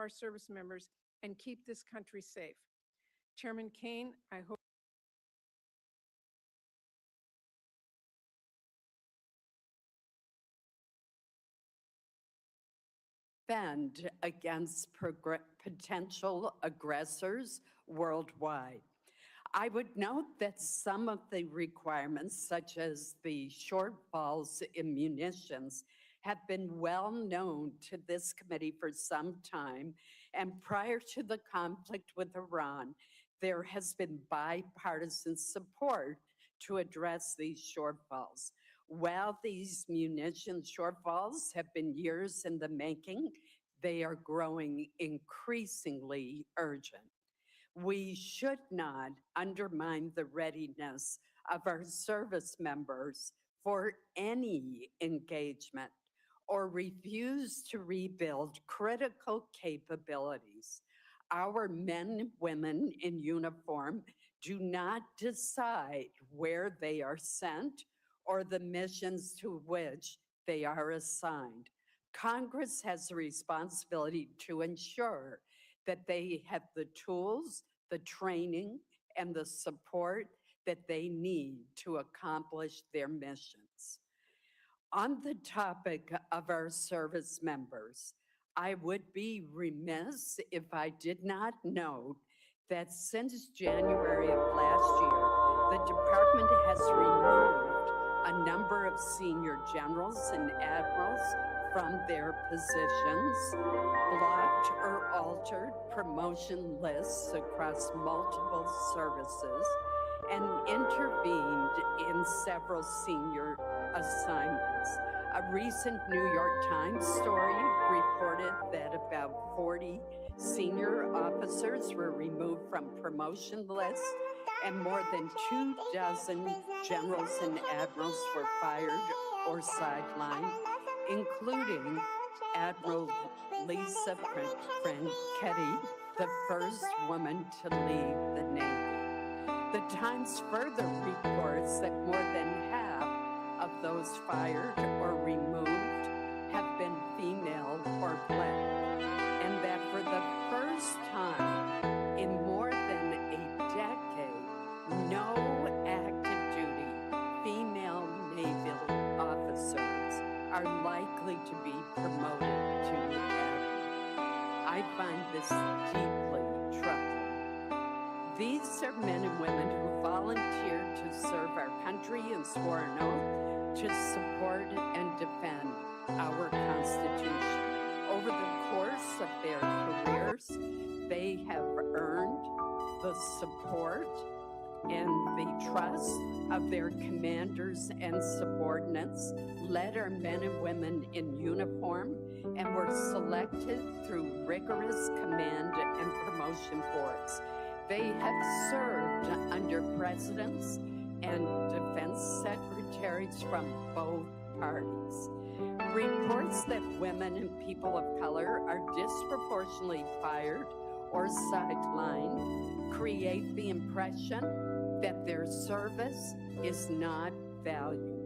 our service members and keep this country safe. Chairman Kane, I hope defend against potential aggressors worldwide. I would note that some of the requirements, such as the shortfalls in munitions, have been well known to this committee for some time, and prior to the conflict with Iran, there has been bipartisan support to address these shortfalls. While these munition shortfalls have been years in the making, they are growing increasingly urgent. We should not undermine the readiness of our service members for any engagement or refuse to rebuild critical capabilities. Our men and women in uniform do not decide where they are sent or the missions to which they are assigned. Congress has a responsibility to ensure that they have the tools, the training, and the support that they need to accomplish their missions. On the topic of our service members, I would be remiss if I did not note that since January of last year, the department has removed a number of senior generals and admirals from their positions, blocked or altered promotion lists across multiple services, and intervened in several senior assignments. A recent New York Times story reported that about 40 senior officers were removed from promotion lists, and more than 24 generals and admirals were fired or sidelined, including Admiral Lisa Franchetti, the first woman to leave the Navy. The Times further reports that more than half of those fired or removed have been female or black, and that for the first time in more than a decade, no active duty female naval officers are likely to be promoted to admiral. I find this deeply troubling. These are men and women who volunteered to serve our country and swore an oath to support and defend our Constitution. Over the course of their careers, they have earned the support and the trust of their commanders and subordinates, led our men and women in uniform, and were selected through rigorous command and promotion boards. They have served under presidents and defense secretaries from both parties. Reports that women and people of color are disproportionately fired or sidelined create the impression that their service is not valued.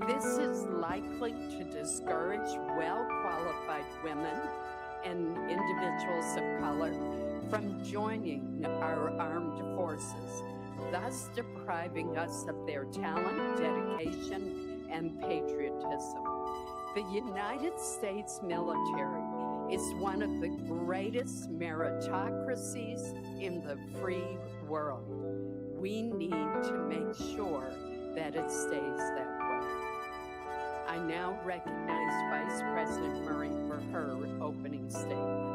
This is likely to discourage well-qualified women and individuals of color from joining our armed forces, thus depriving us of their talent, dedication, and patriotism. The United States military is one of the greatest meritocracies in the free world. We need to make sure that it stays that way. I now recognize Vice President Murray for her opening statement.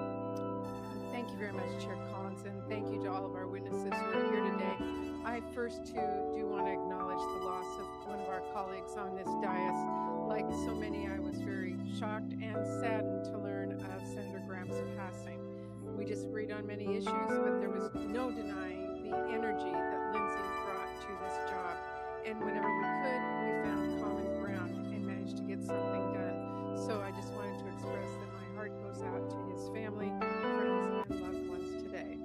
Thank you very much, Chair Collins, and thank you to all of our witnesses who are here today. I first, too, do want to acknowledge the loss of one of our colleagues on this dais. Like so many, I was very shocked and saddened to learn of Senator Graham's passing. We disagreed on many issues, but there was no denying the energy that Lindsay brought to this job. And whenever we could, we found common ground and managed to get something done. So I just wanted to express that my heart goes out to his family, friends, and loved ones today.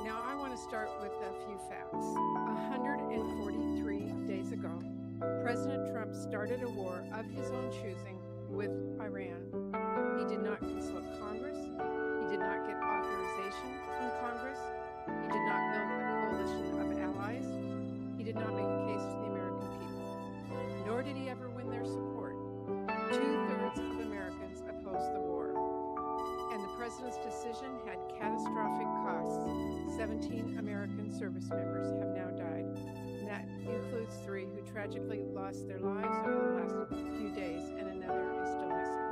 Now I want to start with a few facts. 143 days ago, President Trump started a war of his own choosing with Iran. He did not consult Congress. isolation from Congress. He did not build a coalition of allies. He did not make a case to the American people, nor did he ever win their support. 2/3 of Americans opposed the war, and the president's decision had catastrophic costs. 17 American service members have now died, and that includes 3 who tragically lost their lives over the last few days, and another is still missing.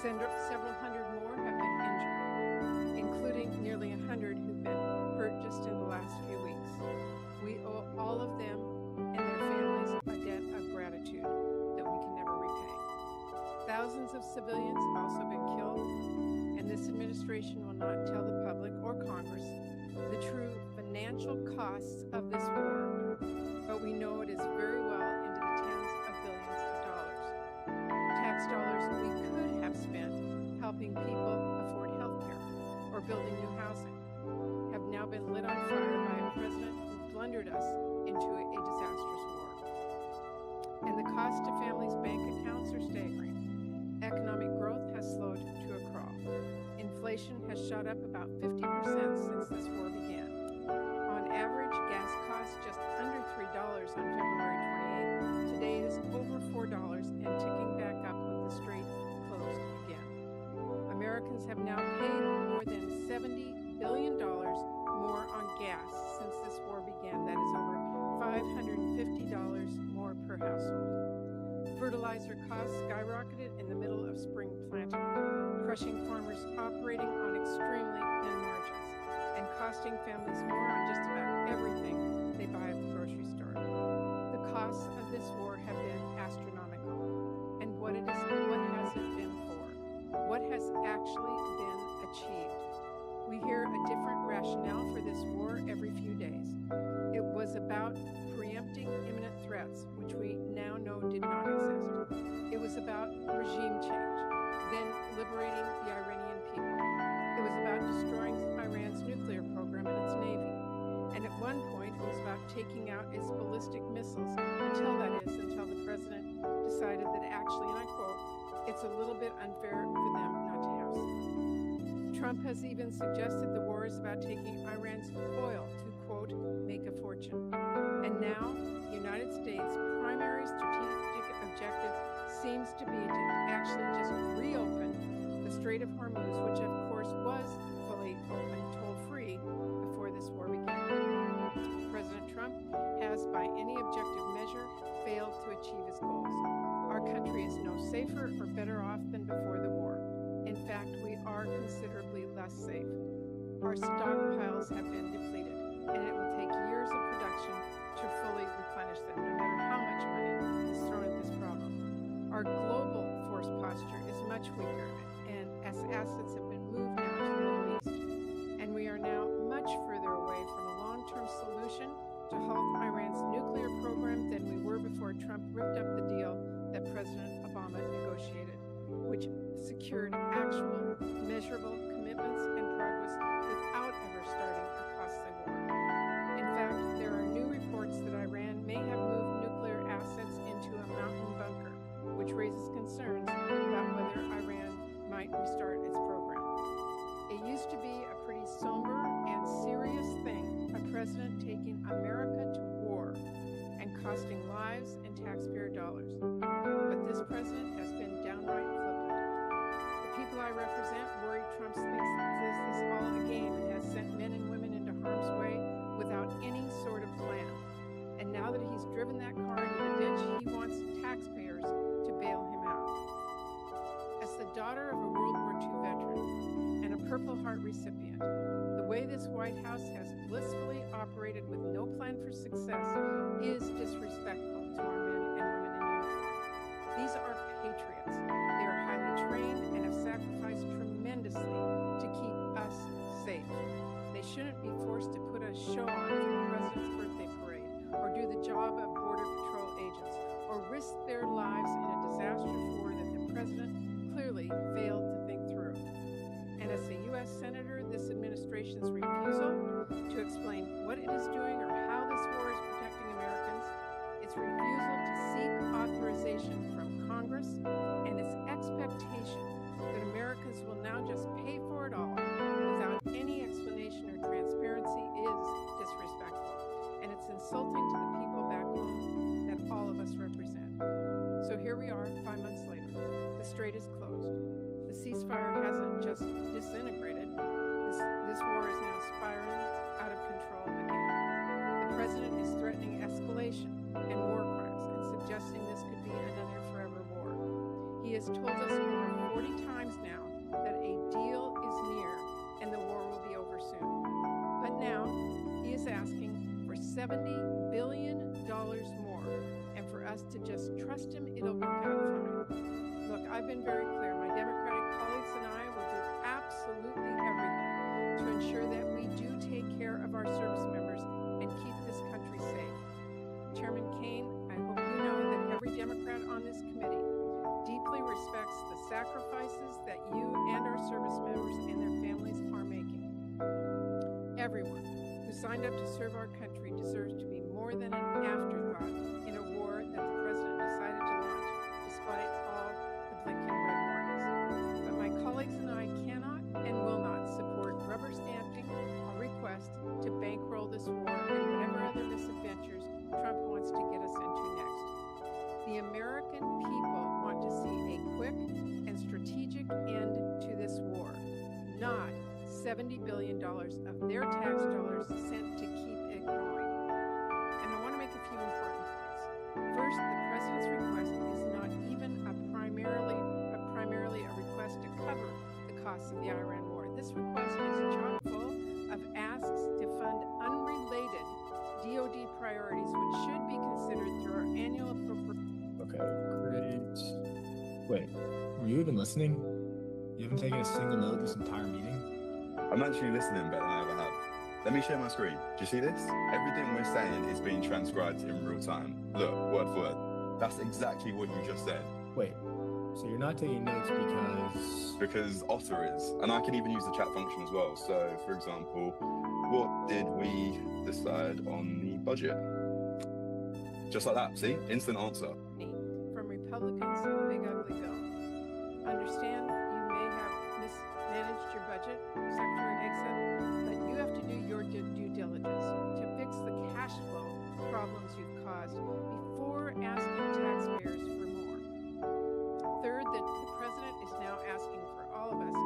Several hundred more have been injured, including nearly 100 who've been hurt just in the last few weeks. We owe all of them and their families a debt of gratitude that we can never repay. Thousands of civilians have also been killed, and this administration will not tell the public or Congress the true financial costs of this war, but we know it is very well into the tens of billions of dollars. Tax dollars we could have spent helping people afford health care or building new housing have now been lit on fire by a president who blundered us into a disastrous war. And the cost to families' bank accounts are staggering. Economic growth has slowed to a crawl. Inflation has shot up about 50% since this war began. On average, gas costs just under $3 on February 28th. Today it is over $4 and ticking back up with the Strait closed again. Americans have now paid more than $70 billion more on gas since this war began. That is over $550 more per household. Fertilizer costs skyrocketed in the middle of spring planting, crushing farmers operating on extremely thin margins and costing families more on just about everything they buy at the grocery store. The costs of this war have been astronomical. And what has it been for? What has actually been achieved? We hear a different rationale for this war every few days. It was about preempting imminent threats, which we now know did not exist. It was about regime change, then liberating the Iranian people. It was about destroying Iran's nuclear program and its navy. And at one point, it was about taking out its ballistic missiles until the president decided that actually, and I quote, it's a little bit unfair for them not to have some. Trump has even suggested the war is about taking Iran's oil to, quote, make a fortune. And now, the United States' primary strategic objective seems to be to actually just reopen the Strait of Hormuz, which of course was fully open, toll-free, before this war began. President Trump has, by any objective measure, failed to achieve his goals. Our country is no safer or better off than before the war. In fact, we are considerably less safe. Our stockpiles have been depleted, and it will take years of production to fully replenish them, no matter how much money is thrown at this problem. Our global force posture is much weaker, and as assets have been moved now to the Middle East, and we are now much further away from a long-term solution to halt Iran's nuclear program than we were before Trump ripped up the deal that President Obama negotiated, which secured actual, measurable commitments and progress without ever starting a costly war. In fact, there are new reports that Iran may have moved nuclear assets into a mountain bunker, which raises concerns about whether Iran might restart its program. It used to be a pretty somber and serious thing, a president taking America to war and costing lives and taxpayer dollars. But this president has been downright flippant. The people I represent worry Trump thinks this is all a game and has sent men and women into harm's way without any sort of plan. And now that he's driven that car into the ditch, he wants taxpayers to bail him out. As the daughter of a World War II veteran and a Purple Heart recipient, the way this White House has blissfully operated with no plan for success is disrespectful to our men and women in uniform. These are patriots. They are highly trained and have sacrificed tremendously to keep us safe. They shouldn't be forced to put a show on for the president's birthday parade, or do the job of Border Patrol agents, or risk their lives in a disastrous war that the president clearly failed to think through. And as a U.S. Senator, this administration's refusal to explain what it is doing or how this war is protecting Americans, its refusal to seek authorization from Congress, and its expectation that Americans will now just pay for it all without any threatening escalation and war crimes and suggesting this could be another forever war. He has told us over 40 times now that a deal is near and the war will be over soon. But now he is asking for $70 billion more, and for us to just trust him, it'll work out fine. Look, I've been very clear. My Democratic colleagues and I will do absolutely everything to ensure that we do take care of our service members and keep this country safe. Chairman Kaine, I hope you know that every Democrat on this committee deeply respects the sacrifices that you and our service members and their families are making. Everyone who signed up to serve our country deserves to be more than an afterthought in a war that the President decided to launch despite all the blinking red warnings. But my colleagues and I cannot and will not support rubber stamping a request to bankroll this war and whatever other misadventures Trump wants to get us into next. The American people want to see a quick and strategic end to this war, not $70 billion of their tax dollars sent to keep it going. And I want to make a few important points. First, the President's request is not even primarily a request to cover the costs of the Iran war. This request is chock full of asks to fund unrelated DoD priorities, which should be considered through our annual appropriation. Okay, great. Wait, were you even listening? You haven't taken a single note this entire meeting? I'm actually listening better than I ever have. Let me share my screen. Do you see this? Everything we're saying is being transcribed in real time. Look, word for word. That's exactly what you just said. Wait, so you're not taking notes Because Otter is. And I can even use the chat function as well. So, for example, what did we decide on the budget? Just like that. See? Instant answer. From Republicans' Big Ugly Bill. Understand you may have mismanaged your budget, Secretary Higson, but you have to do your due diligence to fix the cash flow problems you've caused before asking taxpayers for more. Third, that the President is now asking for all of us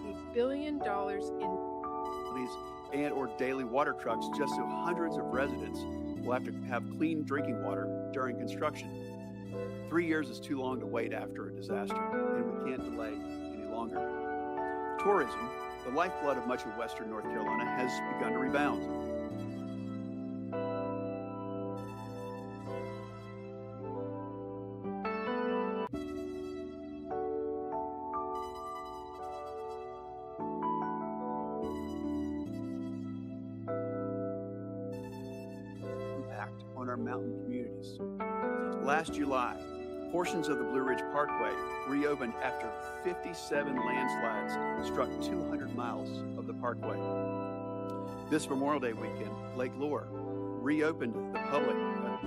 $1 billion in and or daily water trucks, just so hundreds of residents will have to have clean drinking water during construction. 3 years is too long to wait after a disaster, and we can't delay any longer. Tourism, the lifeblood of much of Western North Carolina, has begun to rebound. On our mountain communities. Last July, portions of the Blue Ridge Parkway reopened after 57 landslides struck 200 miles of the parkway. This Memorial Day weekend, Lake Lure reopened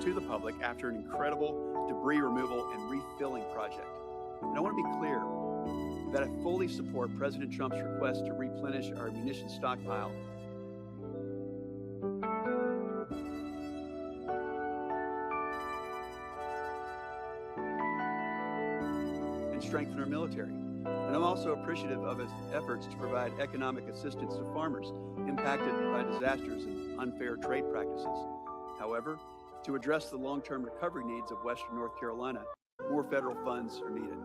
to the public after an incredible debris removal and refilling project. And I want to be clear that I fully support President Trump's request to replenish our munitions stockpile and strengthen our military. And I'm also appreciative of his efforts to provide economic assistance to farmers impacted by disasters and unfair trade practices. However, to address the long-term recovery needs of Western North Carolina, more federal funds are needed.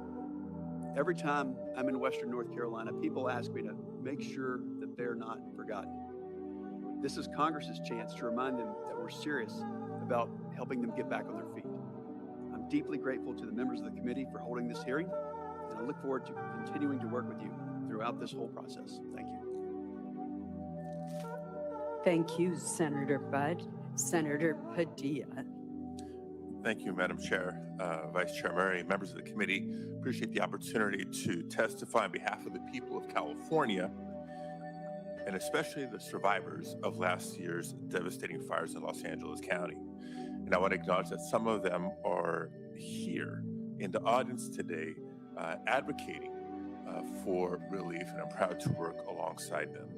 Every time I'm in Western North Carolina, people ask me to make sure that they're not forgotten. This is Congress's chance to remind them that we're serious about helping them get back on their feet. I'm deeply grateful to the members of the committee for holding this hearing, and I look forward to continuing to work with you throughout this whole process. Thank you. Thank you, Senator Budd. Senator Padilla. Thank you, Madam Chair, Vice Chair Murray, members of the committee. Appreciate the opportunity to testify on behalf of the people of California, and especially the survivors of last year's devastating fires in Los Angeles County. And I want to acknowledge that some of them are here in the audience today advocating for relief, and I'm proud to work alongside them.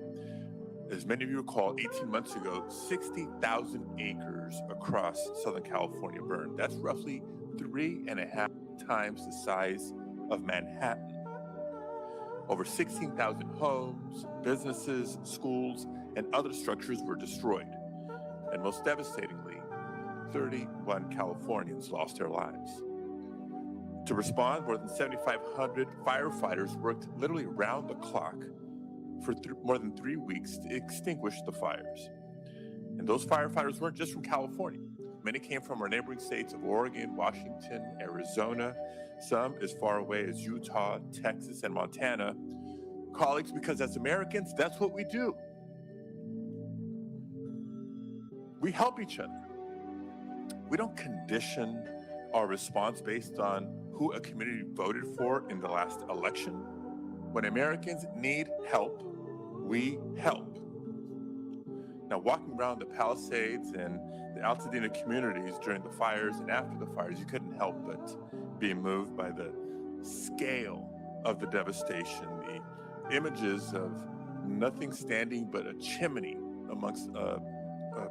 As many of you recall, 18 months ago, 60,000 acres across Southern California burned. That's roughly 3.5 times the size of Manhattan. Over 16,000 homes, businesses, schools, and other structures were destroyed. And most devastatingly, 31 Californians lost their lives. To respond, more than 7,500 firefighters worked literally around the clock for more than 3 weeks to extinguish the fires. And those firefighters weren't just from California. Many came from our neighboring states of Oregon, Washington, Arizona, some as far away as Utah, Texas, and Montana. Colleagues, because as Americans, that's what we do. We help each other. We don't condition our response based on who a community voted for in the last election. When Americans need help, we help. Now, walking around the Palisades and the Altadena communities during the fires and after the fires, you couldn't help but be moved by the scale of the devastation, the images of nothing standing but a chimney amongst a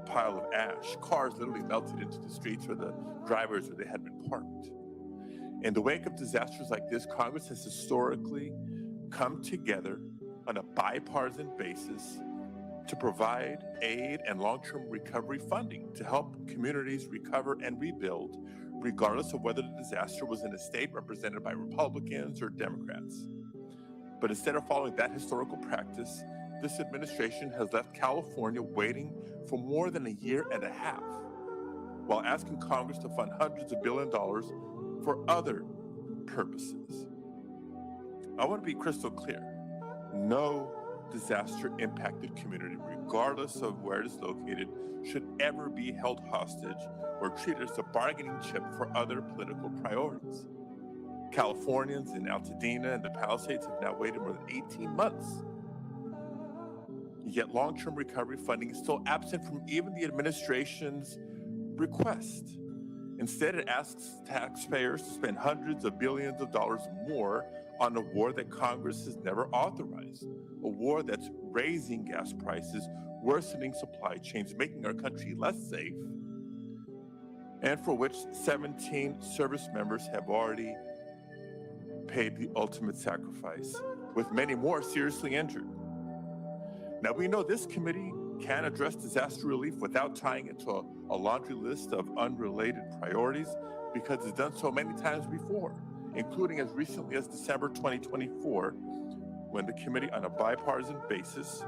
pile of ash, cars literally melted into the streets or the drivers where they had been parked. In the wake of disasters like this, Congress has historically come together on a bipartisan basis to provide aid and long-term recovery funding to help communities recover and rebuild, regardless of whether the disaster was in a state represented by Republicans or Democrats. But instead of following that historical practice, this administration has left California waiting for more than 1.5 years, while asking Congress to fund hundreds of billions of dollars for other purposes. I want to be crystal clear. No disaster-impacted community, regardless of where it is located, should ever be held hostage or treated as a bargaining chip for other political priorities. Californians in Altadena and the Palisades have now waited more than 18 months. Yet long-term recovery funding is still absent from even the administration's request. Instead, it asks taxpayers to spend hundreds of billions of dollars more on a war that Congress has never authorized, a war that's raising gas prices, worsening supply chains, making our country less safe, and for which 17 service members have already paid the ultimate sacrifice, with many more seriously injured. Now, we know this committee can address disaster relief without tying it to a laundry list of unrelated priorities, because it's done so many times before, including as recently as December 2024, when the committee on a bipartisan basis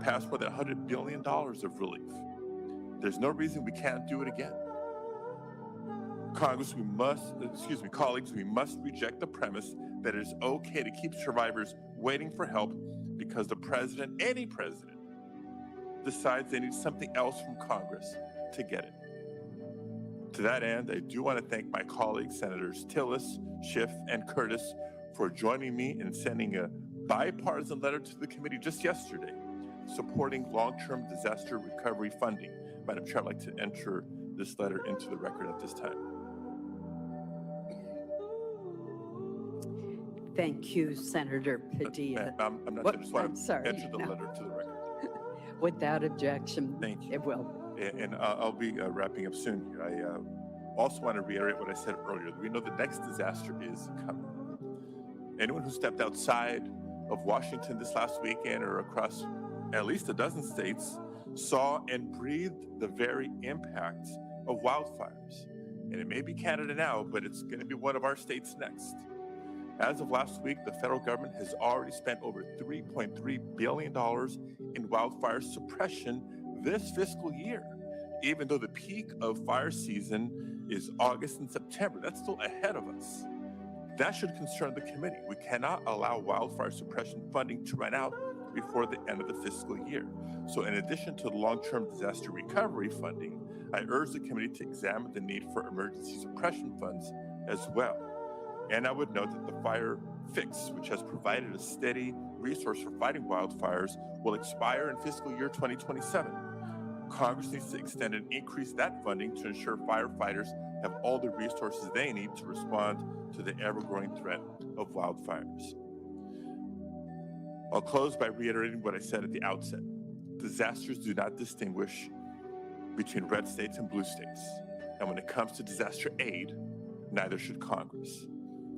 passed more than $100 billion of relief. There's no reason we can't do it again. Colleagues, we must reject the premise that it is okay to keep survivors waiting for help because the president, any president, decides they need something else from Congress to get it. To that end, I do want to thank my colleagues, Senators Tillis, Schiff, and Curtis, for joining me in sending a bipartisan letter to the committee just yesterday, supporting long-term disaster recovery funding. Madam Chair, I'd like to enter this letter into the record at this time. Thank you, Senator Padilla. I'm not sure. I just want to enter the No. letter to the record. Without objection, Thank you. it will. And I'll be wrapping up soon here. I also want to reiterate what I said earlier. We know the next disaster is coming. Anyone who stepped outside of Washington this last weekend or across at least a dozen states saw and breathed the very impact of wildfires. And it may be Canada now, but it's going to be one of our states next. As of last week, the federal government has already spent over $3.3 billion in wildfire suppression this fiscal year, even though the peak of fire season is August and September. That's still ahead of us. That should concern the committee. We cannot allow wildfire suppression funding to run out before the end of the fiscal year. So in addition to the long-term disaster recovery funding, I urge the committee to examine the need for emergency suppression funds as well. And I would note that the Fire Fix, which has provided a steady resource for fighting wildfires, will expire in fiscal year 2027. Congress needs to extend and increase that funding to ensure firefighters have all the resources they need to respond to the ever-growing threat of wildfires. I'll close by reiterating what I said at the outset. Disasters do not distinguish between red states and blue states. And when it comes to disaster aid, neither should Congress.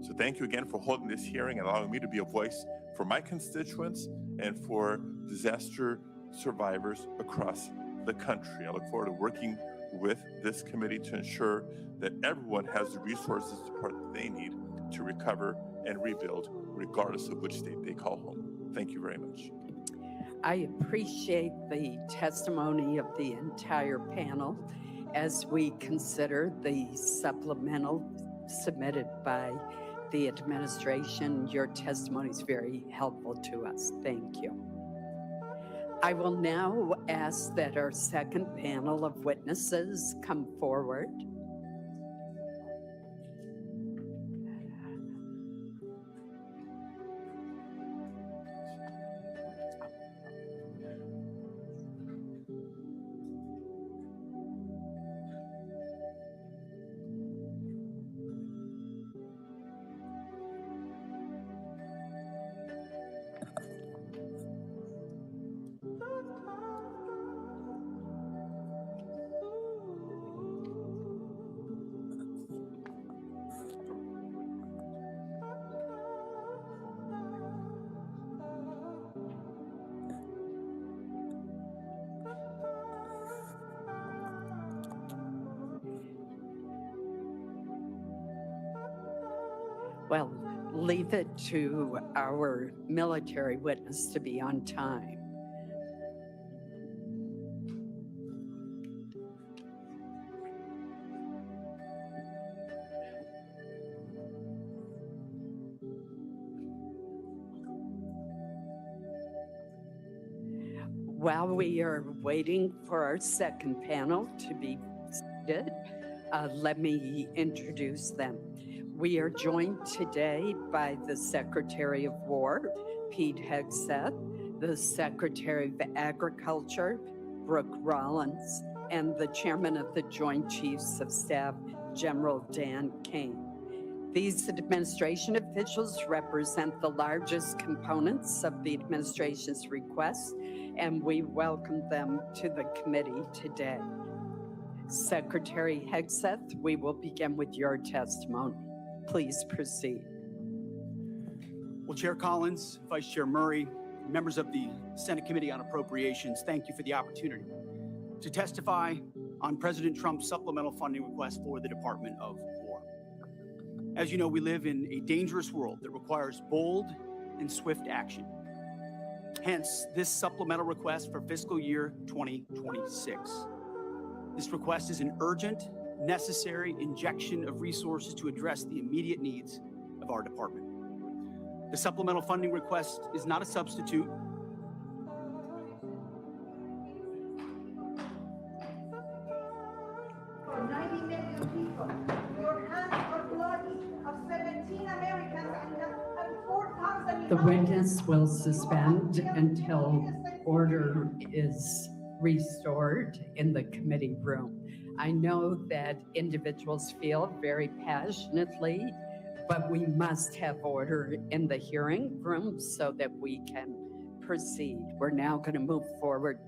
So thank you again for holding this hearing and allowing me to be a voice for my constituents and for disaster survivors across the country. I look forward to working with this committee to ensure that everyone has the resources and support that they need to recover and rebuild, regardless of which state they call home. Thank you very much. I appreciate the testimony of the entire panel as we consider the supplemental submitted by the administration. Your testimony is very helpful to us. Thank you. I will now ask that our second panel of witnesses come forward. Well, leave it to our military witness to be on time. While we are waiting for our second panel to be seated, let me introduce them. We are joined today by the Secretary of War, Pete Hegseth, the Secretary of Agriculture, Brooke Rollins, and the Chairman of the Joint Chiefs of Staff, General Dan Kane. These administration officials represent the largest components of the administration's request, and we welcome them to the committee today. Secretary Hegseth, we will begin with your testimony. Please proceed. Well, Chair Collins, Vice Chair Murray, members of the Senate Committee on Appropriations, thank you for the opportunity to testify on President Trump's supplemental funding request for the Department of War. As you know, we live in a dangerous world that requires bold and swift action. Hence, this supplemental request for fiscal year 2026. This request is an urgent, necessary injection of resources to address the immediate needs of our department. The supplemental funding request is not a substitute for 90 million people. Your hands are bloody of 17 Americans and 4,000. The witness will suspend until order is restored in the committee room. I know that individuals feel very passionately, but we must have order in the hearing room so that we can proceed. We're now going to move forward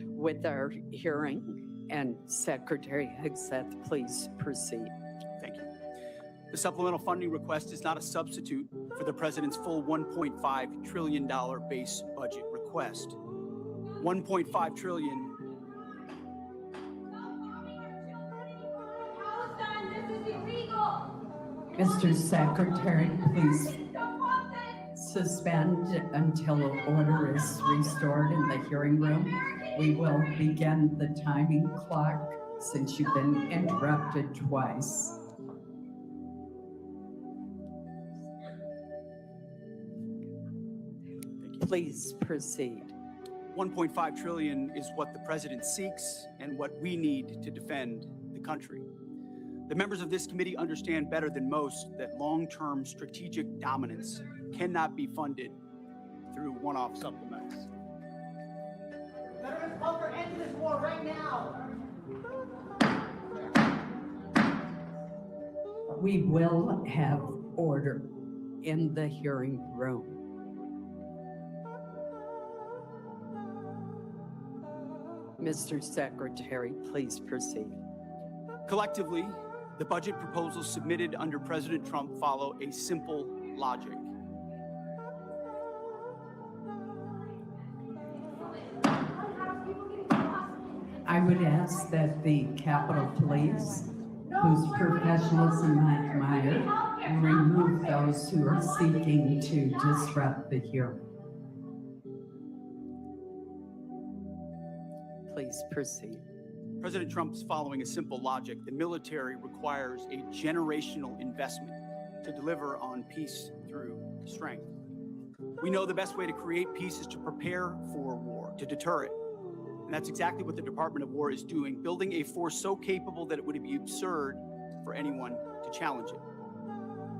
with our hearing, and Secretary Hegseth, please proceed. Thank you. The supplemental funding request is not a substitute for the President's full $1.5 trillion base budget request. $1.5 trillion. Mr. Secretary, please suspend until order is restored in the hearing room. We will begin the timing clock since you've been interrupted twice. Please proceed. $1.5 trillion is what the President seeks and what we need to defend the country. The members of this committee understand better than most that long-term strategic dominance cannot be funded through one-off supplements. Veterans, call for end to this war right now. We will have order in the hearing room. Mr. Secretary, please proceed. Collectively, the budget proposals submitted under President Trump follow a simple logic. I would ask that the Capitol Police, whose professionalism I admire, remove those who are seeking to disrupt the hearing. Please proceed. President Trump's following a simple logic. The military requires a generational investment to deliver on peace through strength. We know the best way to create peace is to prepare for war, to deter it. And that's exactly what the Department of War is doing, building a force so capable that it would be absurd for anyone to challenge it.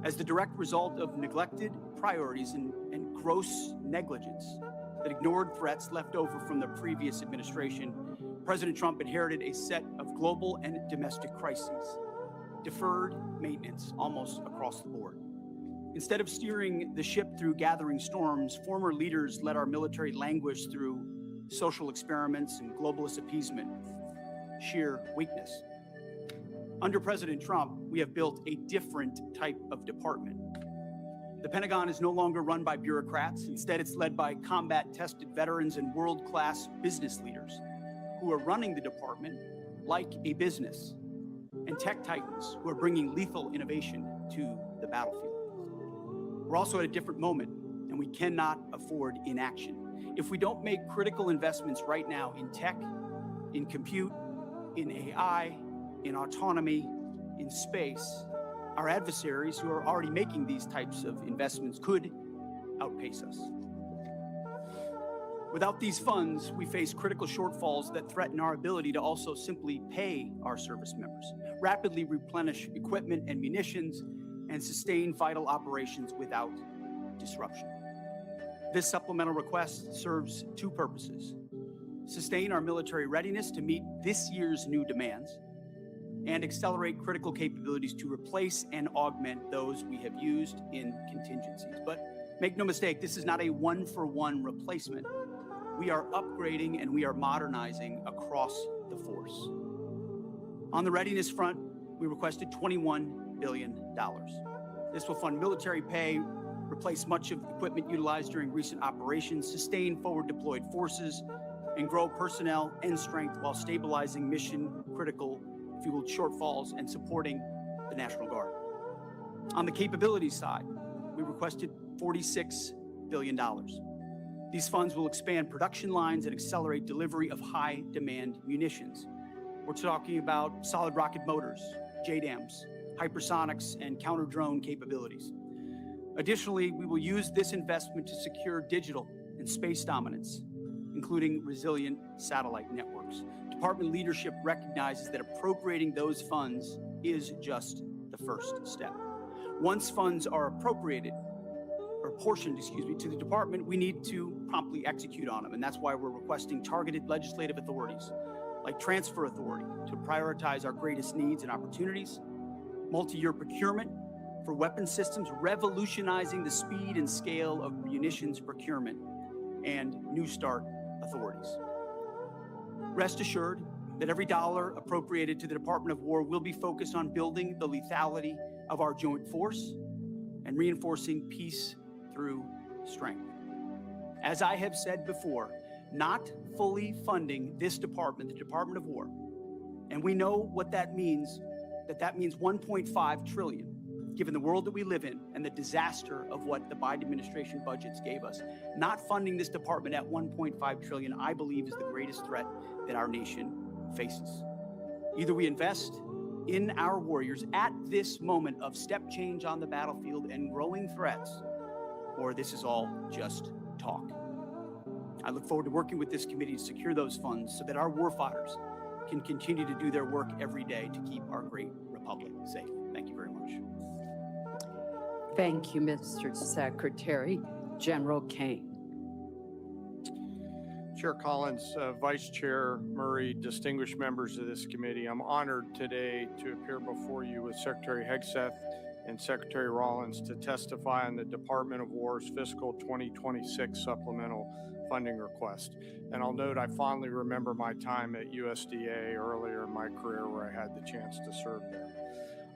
As the direct result of neglected priorities and gross negligence that ignored threats left over from the previous administration, President Trump inherited a set of global and domestic crises, deferred maintenance almost across the board. Instead of steering the ship through gathering storms, former leaders let our military languish through social experiments and globalist appeasement, sheer weakness. Under President Trump, we have built a different type of department. The Pentagon is no longer run by bureaucrats. Instead, it's led by combat-tested veterans and world-class business leaders who are running the department like a business, and tech titans who are bringing lethal innovation to the battlefield. We're also at a different moment, and we cannot afford inaction. If we don't make critical investments right now in tech, in compute, in AI, in autonomy, in space, our adversaries who are already making these types of investments could outpace us. Without these funds, we face critical shortfalls that threaten our ability to also simply pay our service members, rapidly replenish equipment and munitions, and sustain vital operations without disruption. This supplemental request serves two purposes: sustain our military readiness to meet this year's new demands, and accelerate critical capabilities to replace and augment those we have used in contingencies. But make no mistake, this is not a one-for-one replacement. We are upgrading and we are modernizing across the force. On the readiness front, we requested $21 billion. This will fund military pay, replace much of the equipment utilized during recent operations, sustain forward deployed forces, and grow personnel and strength while stabilizing mission-critical fueled shortfalls and supporting the National Guard. On the capabilities side, we requested $46 billion. These funds will expand production lines and accelerate delivery of high-demand munitions. We're talking about solid rocket motors, JDAMs, hypersonics, and counter-drone capabilities. Additionally, we will use this investment to secure digital and space dominance, including resilient satellite networks. Department leadership recognizes that appropriating those funds is just the first step. Once funds are appropriated, or portioned, to the department, we need to promptly execute on them. And that's why we're requesting targeted legislative authorities, like transfer authority, to prioritize our greatest needs and opportunities, multi-year procurement for weapon systems, revolutionizing the speed and scale of munitions procurement, and New START authorities. Rest assured that every dollar appropriated to the Department of War will be focused on building the lethality of our joint force and reinforcing peace through strength. As I have said before, not fully funding this department, the Department of War, and we know what that means, that means $1.5 trillion, given the world that we live in and the disaster of what the Biden administration budgets gave us. Not funding this department at $1.5 trillion, I believe, is the greatest threat that our nation faces. Either we invest in our warriors at this moment of step change on the battlefield and growing threats, or this is all just talk. I look forward to working with this committee to secure those funds so that our warfighters can continue to do their work every day to keep our great republic safe. Thank you very much. Thank you, Mr. Secretary. General Kane. Chair Collins, Vice Chair Murray, distinguished members of this committee, I'm honored today to appear before you with Secretary Hegseth and Secretary Rollins to testify on the Department of War's fiscal 2026 supplemental funding request. And I'll note I fondly remember my time at USDA earlier in my career where I had the chance to serve there.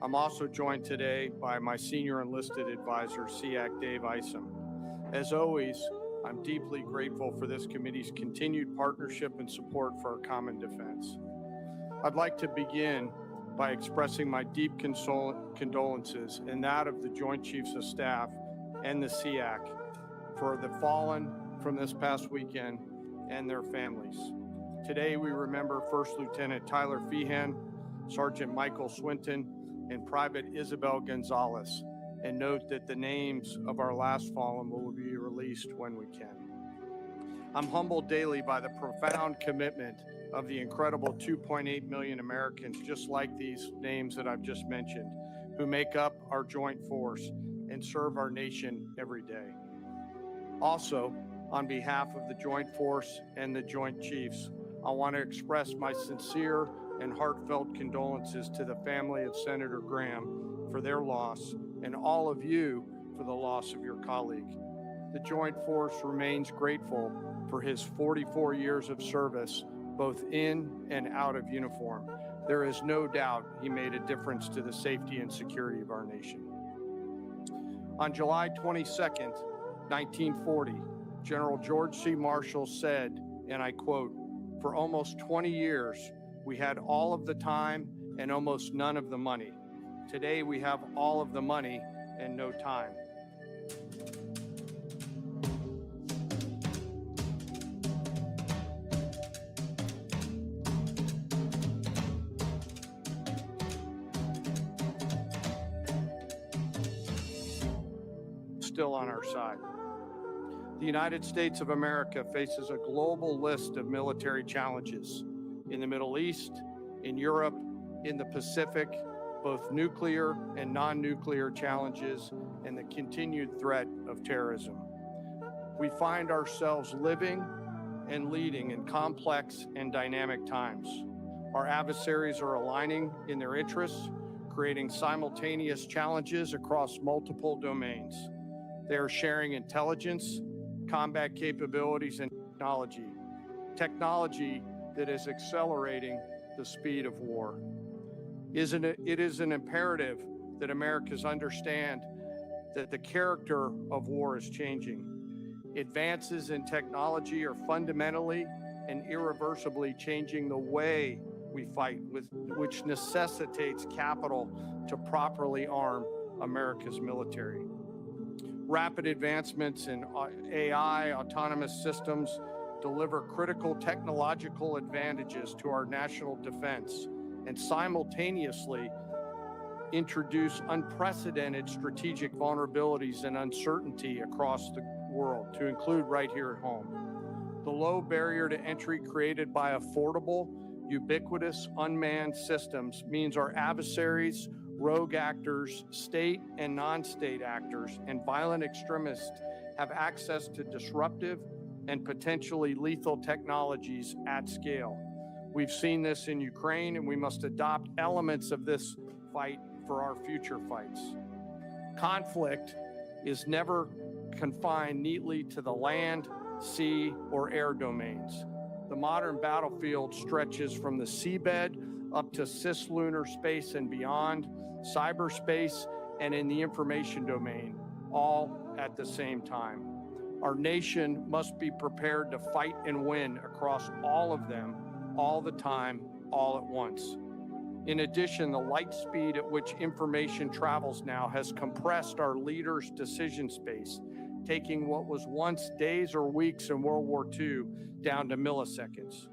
I'm also joined today by my senior enlisted advisor, SEAC Dave Isom. As always, I'm deeply grateful for this committee's continued partnership and support for our common defense. I'd like to begin by expressing my deep condolences and that of the Joint Chiefs of Staff and the SEAC for the fallen from this past weekend and their families. Today, we remember First Lieutenant Tyler Feehan, Sergeant Michael Swinton, and Private Isabel Gonzalez, and note that the names of our last fallen will be released when we can. I'm humbled daily by the profound commitment of the incredible 2.8 million Americans, just like these names that I've just mentioned, who make up our joint force and serve our nation every day. Also, on behalf of the Joint Force and the Joint Chiefs, I want to express my sincere and heartfelt condolences to the family of Senator Graham for their loss and all of you for the loss of your colleague. The Joint Force remains grateful for his 44 years of service, both in and out of uniform. There is no doubt he made a difference to the safety and security of our nation. On July 22nd, 1940, General George C. Marshall said, and I quote, "For almost 20 years, we had all of the time and almost none of the money. Today, we have all of the money and no time." Still on our side. The United States of America faces a global list of military challenges in the Middle East, in Europe, in the Pacific, both nuclear and non-nuclear challenges, and the continued threat of terrorism. We find ourselves living and leading in complex and dynamic times. Our adversaries are aligning in their interests, creating simultaneous challenges across multiple domains. They are sharing intelligence, combat capabilities, and technology that is accelerating the speed of war. It is an imperative that Americans understand that the character of war is changing. Advances in technology are fundamentally and irreversibly changing the way we fight, which necessitates capital to properly arm America's military. Rapid advancements in AI, autonomous systems, deliver critical technological advantages to our national defense and simultaneously introduce unprecedented strategic vulnerabilities and uncertainty across the world, to include right here at home. The low barrier to entry created by affordable, ubiquitous, unmanned systems means our adversaries, rogue actors, state and non-state actors, and violent extremists have access to disruptive and potentially lethal technologies at scale. We've seen this in Ukraine, and we must adopt elements of this fight for our future fights. Conflict is never confined neatly to the land, sea, or air domains. The modern battlefield stretches from the seabed up to cislunar space and beyond, cyberspace, and in the information domain, all at the same time. Our nation must be prepared to fight and win across all of them, all the time, all at once. In addition, the light speed at which information travels now has compressed our leaders' decision space, taking what was once days or weeks in World War II down to milliseconds.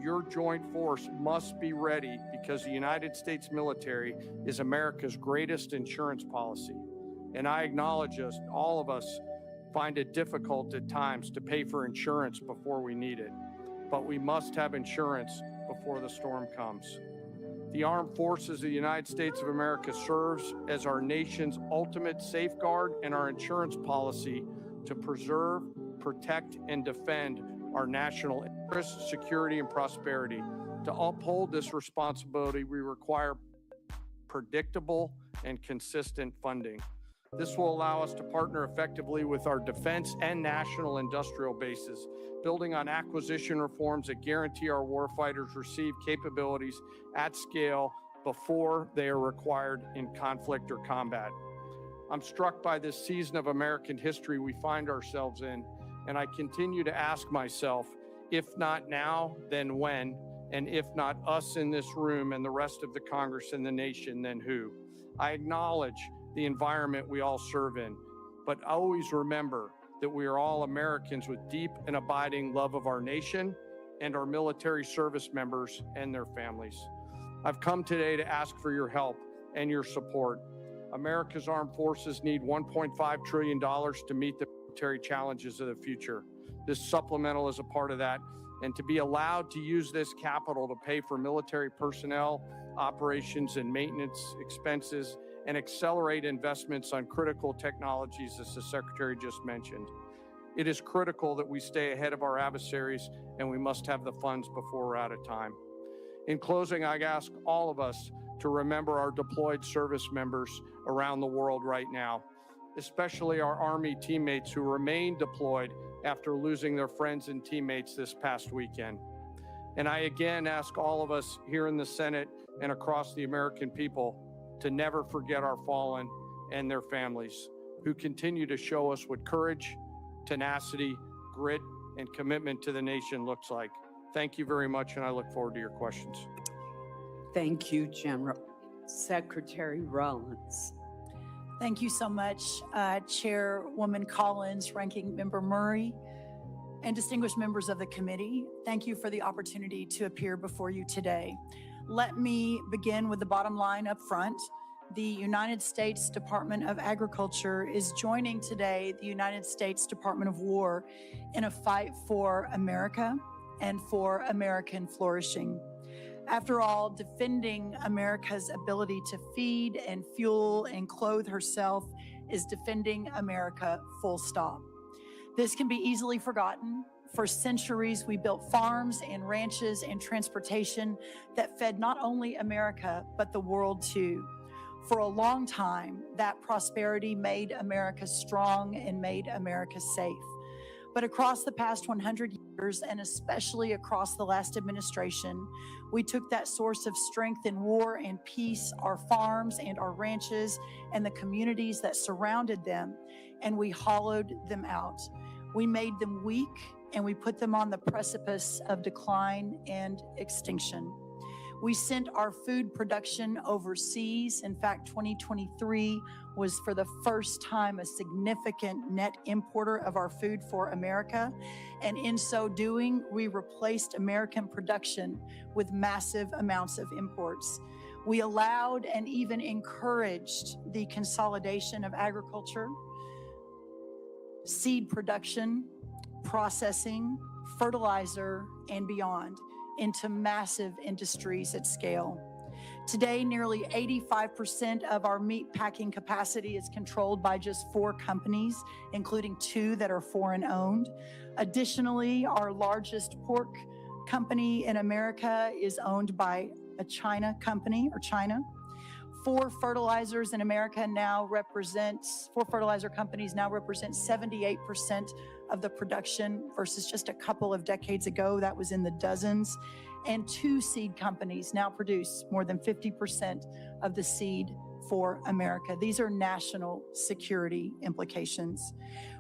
Your joint force must be ready because the United States military is America's greatest insurance policy. And I acknowledge all of us find it difficult at times to pay for insurance before we need it. But we must have insurance before the storm comes. The Armed Forces of the United States of America serves as our nation's ultimate safeguard and our insurance policy to preserve, protect, and defend our national interests, security, and prosperity. To uphold this responsibility, we require predictable and consistent funding. This will allow us to partner effectively with our defense and national industrial bases, building on acquisition reforms that guarantee our warfighters receive capabilities at scale before they are required in conflict or combat. I'm struck by this season of American history we find ourselves in, and I continue to ask myself, if not now, then when? And if not us in this room and the rest of the Congress and the nation, then who? I acknowledge the environment we all serve in, but always remember that we are all Americans with deep and abiding love of our nation and our military service members and their families. I've come today to ask for your help and your support. America's armed forces need $1.5 trillion to meet the military challenges of the future. This supplemental is a part of that, and to be allowed to use this capital to pay for military personnel, operations and maintenance expenses, and accelerate investments on critical technologies, as the Secretary just mentioned. It is critical that we stay ahead of our adversaries, and we must have the funds before we're out of time. In closing, I ask all of us to remember our deployed service members around the world right now, especially our Army teammates who remain deployed after losing their friends and teammates this past weekend. And I again ask all of us here in the Senate and across the American people to never forget our fallen and their families, who continue to show us what courage, tenacity, grit, and commitment to the nation looks like. Thank you very much, and I look forward to your questions. Thank you, General. Secretary Rollins. Thank you so much, Chairwoman Collins, Ranking Member Murray, and distinguished members of the committee. Thank you for the opportunity to appear before you today. Let me begin with the bottom line up front. The United States Department of Agriculture is joining today the United States Department of War in a fight for America and for American flourishing. After all, defending America's ability to feed and fuel and clothe herself is defending America, full stop. This can be easily forgotten. For centuries, we built farms and ranches and transportation that fed not only America, but the world too. For a long time, that prosperity made America strong and made America safe. But across the past 100 years, and especially across the last administration, we took that source of strength in war and peace, our farms and our ranches and the communities that surrounded them, and we hollowed them out. We made them weak, and we put them on the precipice of decline and extinction. We sent our food production overseas. In fact, 2023 was for the first time a significant net importer of our food for America. And in so doing, we replaced American production with massive amounts of imports. We allowed and even encouraged the consolidation of agriculture, seed production, processing, fertilizer, and beyond into massive industries at scale. Today, nearly 85% of our meat packing capacity is controlled by just 4 companies, including 2 that are foreign owned. Additionally, our largest pork company in America is owned by a China company, or China. 4 fertilizer companies now represent 78% of the production versus just a couple of decades ago, that was in the dozens. And 2 seed companies now produce more than 50% of the seed for America. These are national security implications.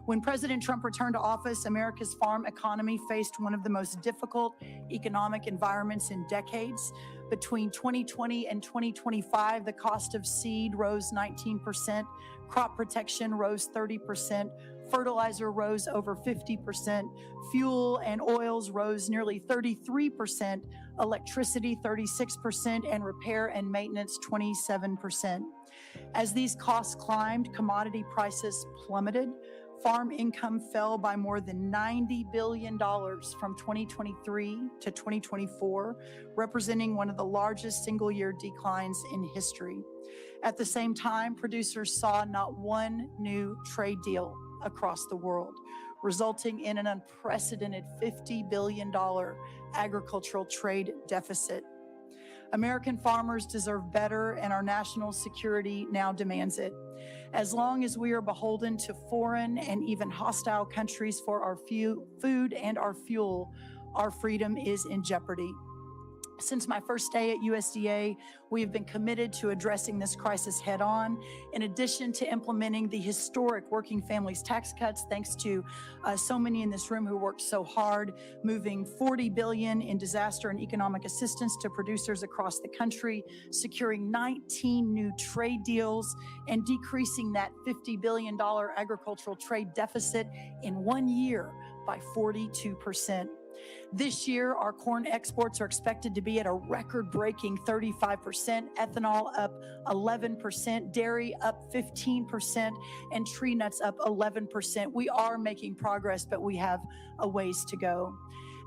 When President Trump returned to office, America's farm economy faced one of the most difficult economic environments in decades. Between 2020 and 2025, the cost of seed rose 19%, crop protection rose 30%, fertilizer rose over 50%, fuel and oils rose nearly 33%, electricity 36%, and repair and maintenance 27%. As these costs climbed, commodity prices plummeted. Farm income fell by more than $90 billion from 2023 to 2024, representing one of the largest single-year declines in history. At the same time, producers saw not one new trade deal across the world, resulting in an unprecedented $50 billion agricultural trade deficit. American farmers deserve better, and our national security now demands it. As long as we are beholden to foreign and even hostile countries for our food and our fuel, our freedom is in jeopardy. Since my first day at USDA, we have been committed to addressing this crisis head on. In addition to implementing the historic Working Families tax cuts, thanks to so many in this room who worked so hard, moving $40 billion in disaster and economic assistance to producers across the country, securing 19 new trade deals, and decreasing that $50 billion agricultural trade deficit in 1 year by 42%. This year, our corn exports are expected to be at a record-breaking 35%, ethanol up 11%, dairy up 15%, and tree nuts up 11%. We are making progress, but we have a ways to go.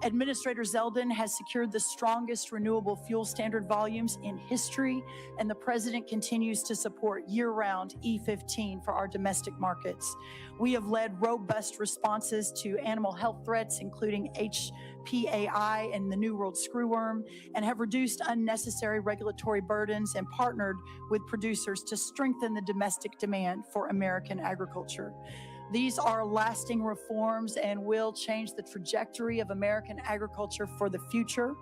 Administrator Zeldin has secured the strongest renewable fuel standard volumes in history, and the President continues to support year-round E15 for our domestic markets. We have led robust responses to animal health threats, including HPAI and the New World screwworm, and have reduced unnecessary regulatory burdens and partnered with producers to strengthen the domestic demand for American agriculture. These are lasting reforms and will change the trajectory of American agriculture for the future.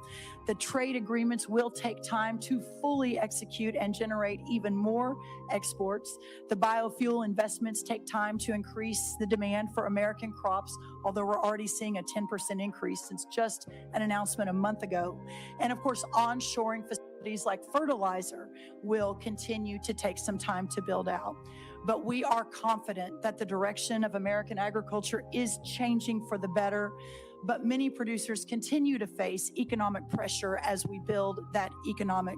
The trade agreements will take time to fully execute and generate even more exports. The biofuel investments take time to increase the demand for American crops, although we're already seeing a 10% increase since just an announcement a month ago. And of course, onshoring facilities like fertilizer will continue to take some time to build out. But we are confident that the direction of American agriculture is changing for the better. But many producers continue to face economic pressure as we build that economic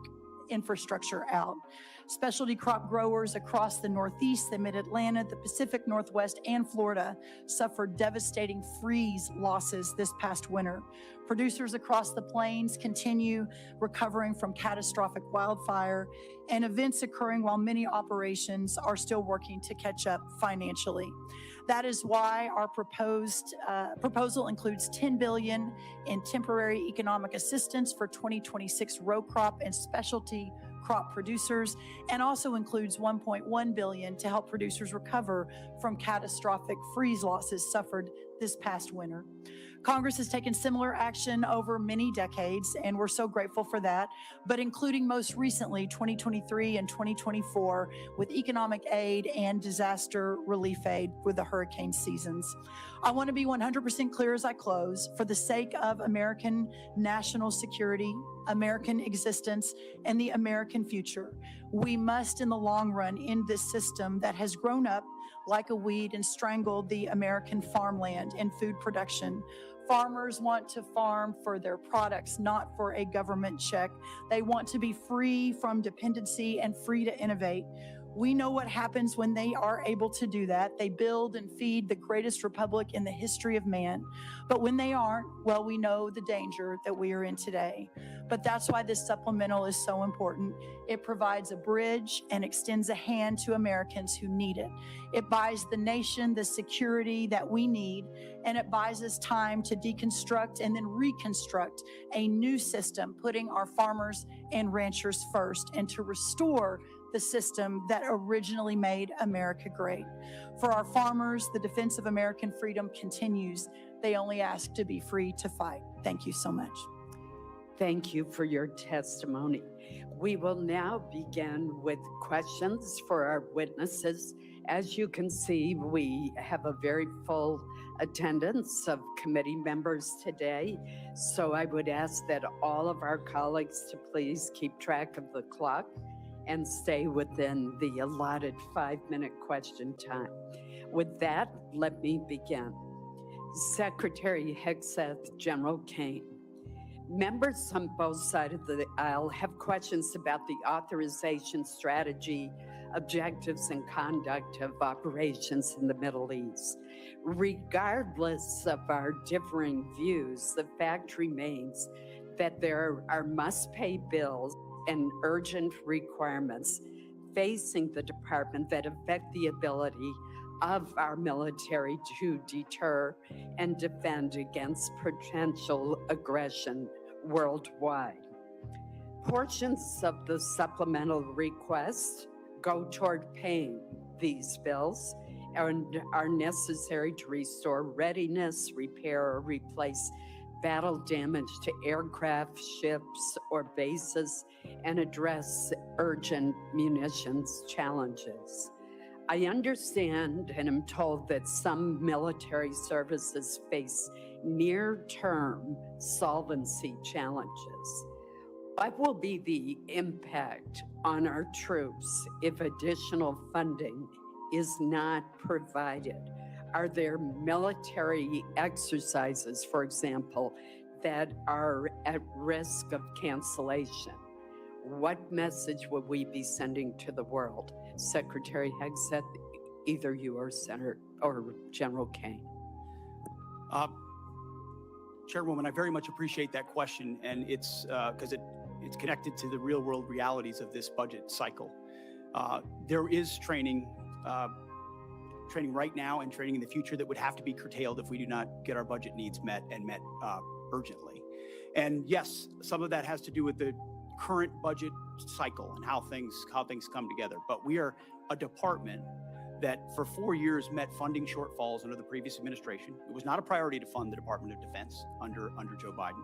infrastructure out. Specialty crop growers across the Northeast, the Mid-Atlantic, the Pacific Northwest, and Florida suffered devastating freeze losses this past winter. Producers across the plains continue recovering from catastrophic wildfire and events occurring while many operations are still working to catch up financially. That is why our proposal includes $10 billion in temporary economic assistance for 2026 row crop and specialty crop producers, and also includes $1.1 billion to help producers recover from catastrophic freeze losses suffered this past winter. Congress has taken similar action over many decades, and we're so grateful for that, but including most recently 2023 and 2024 with economic aid and disaster relief aid with the hurricane seasons. I want to be 100% clear as I close. For the sake of American national security, American existence, and the American future, we must in the long run end this system that has grown up like a weed and strangled the American farmland and food production. Farmers want to farm for their products, not for a government check. They want to be free from dependency and free to innovate. We know what happens when they are able to do that. They build and feed the greatest republic in the history of man. But when they aren't, well, we know the danger that we are in today. But that's why this supplemental is so important. It provides a bridge and extends a hand to Americans who need it. It buys the nation the security that we need, and it buys us time to deconstruct and then reconstruct a new system, putting our farmers and ranchers first, and to restore the system that originally made America great. For our farmers, the defense of American freedom continues. They only ask to be free to fight. Thank you so much. Thank you for your testimony. We will now begin with questions for our witnesses. As you can see, we have a very full attendance of committee members today. So I would ask that all of our colleagues to please keep track of the clock and stay within the allotted 5-minute question time. With that, let me begin. Secretary Hegseth, General Kane. Members on both sides of the aisle have questions about the authorization strategy, objectives, and conduct of operations in the Middle East. Regardless of our differing views, the fact remains that there are must-pay bills and urgent requirements facing the department that affect the ability of our military to deter and defend against potential aggression worldwide. Portions of the supplemental request go toward paying these bills and are necessary to restore readiness, repair, or replace battle damage to aircraft, ships, or bases, and address urgent munitions challenges. I understand and am told that some military services face near-term solvency challenges. What will be the impact on our troops if additional funding is not provided? Are there military exercises, for example, that are at risk of cancellation? What message will we be sending to the world? Secretary Hegseth, either you or Senator or General Kane. Chairwoman, I very much appreciate that question, and it's because it's connected to the real world realities of this budget cycle. There is training right now and training in the future that would have to be curtailed if we do not get our budget needs met and met urgently. And yes, some of that has to do with the current budget cycle and how things come together. But we are a department that for 4 years met funding shortfalls under the previous administration. It was not a priority to fund the Department of Defense under Joe Biden.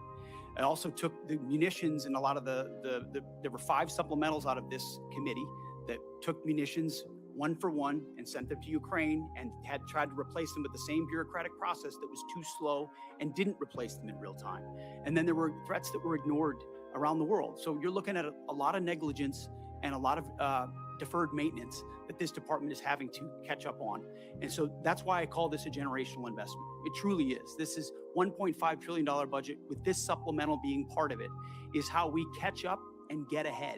It also took the munitions and a lot of there were 5 supplementals out of this committee that took munitions one for one and sent them to Ukraine and had tried to replace them with the same bureaucratic process that was too slow and didn't replace them in real time. And then there were threats that were ignored around the world. So you're looking at a lot of negligence and a lot of deferred maintenance that this department is having to catch up on. And so that's why I call this a generational investment. It truly is. This is $1.5 trillion budget with this supplemental being part of it is how we catch up and get ahead.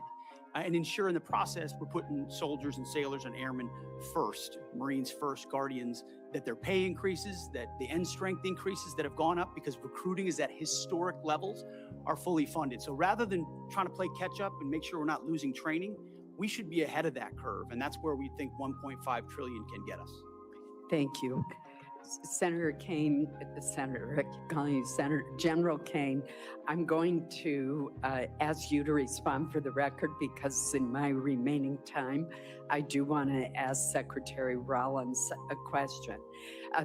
And ensure in the process, we're putting soldiers and sailors and airmen first, Marines first, Guardians, that their pay increases, that the end strength increases that have gone up because recruiting is at historic levels are fully funded. So rather than trying to play catch up and make sure we're not losing training, we should be ahead of that curve. And that's where we think 1.5 trillion can get us. Thank you. Senator Kane, Senator General Kane, I'm going to ask you to respond for the record because in my remaining time, I do want to ask Secretary Rollins a question.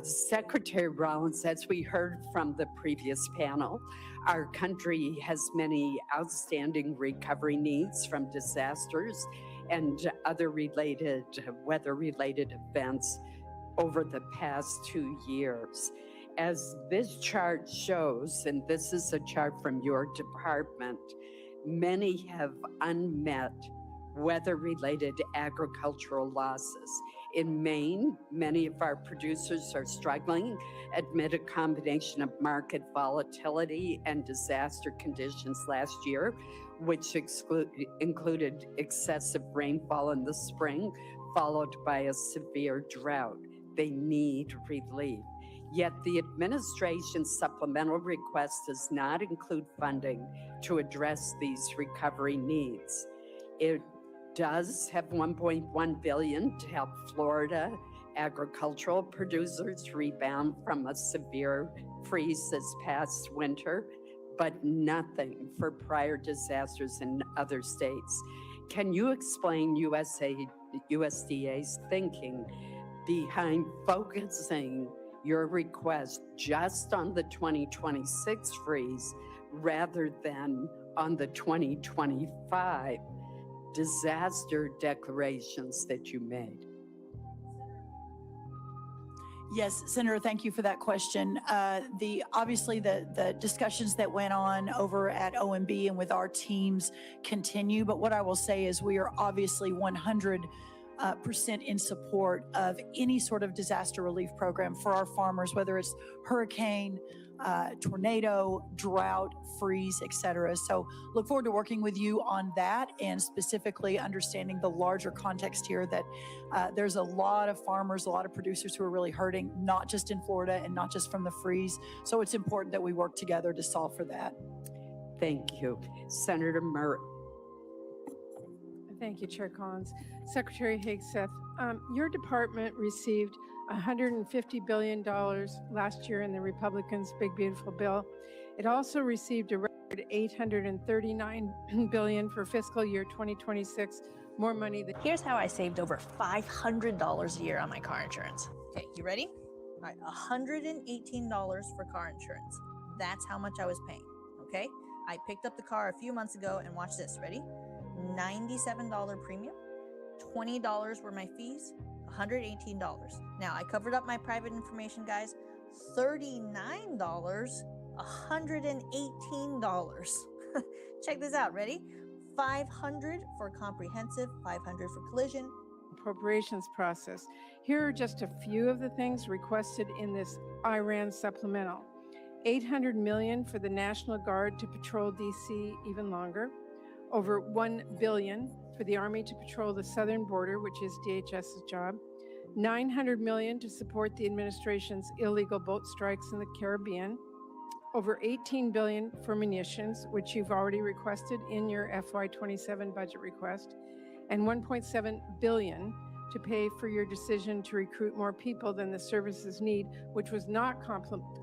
Secretary Rollins, as we heard from the previous panel, our country has many outstanding recovery needs from disasters and other related weather-related events over the past 2 years. As this chart shows, and this is a chart from your department, many have unmet weather-related agricultural losses. In Maine, many of our producers are struggling amid a combination of market volatility and disaster conditions last year, which included excessive rainfall in the spring, followed by a severe drought. They need relief. Yet the administration's supplemental request does not include funding to address these recovery needs. It does have $1.1 billion to help Florida agricultural producers rebound from a severe freeze this past winter, but nothing for prior disasters in other states. Can you explain USDA's thinking behind focusing your request just on the 2026 freeze rather than on the 2025 disaster declarations that you made? Yes, Senator, thank you for that question. Obviously the discussions that went on over at OMB and with our teams continue, but what I will say is we are obviously 100% in support of any sort of disaster relief program for our farmers, whether it's hurricane, tornado, drought, freeze, et cetera. So look forward to working with you on that and specifically understanding the larger context here that there's a lot of farmers, a lot of producers who are really hurting, not just in Florida and not just from the freeze. So it's important that we work together to solve for that. Thank you. Senator Murray. Thank you, Chair Collins. Secretary Hegseth, your department received $150 billion last year in the Republicans' Big Beautiful Bill. It also received a $839 billion for fiscal year 2026, more money than Here's how I saved over $500 a year on my car insurance. Okay, you ready? All right, $118 for car insurance. That's how much I was paying, okay? I picked up the car a few months ago and watch this, ready? $97 premium, $20 were my fees, $118. Now, I covered up my private information, guys. $39, $118. Check this out, ready? $500 for comprehensive, $500 for collision. appropriations process. Here are just a few of the things requested in this Iran supplemental. $800 million for the National Guard to patrol DC even longer. Over $1 billion for the Army to patrol the southern border, which is DHS's job. $900 million to support the administration's illegal boat strikes in the Caribbean. Over $18 billion for munitions, which you've already requested in your FY27 budget request, and $1.7 billion to pay for your decision to recruit more people than the services need, which was not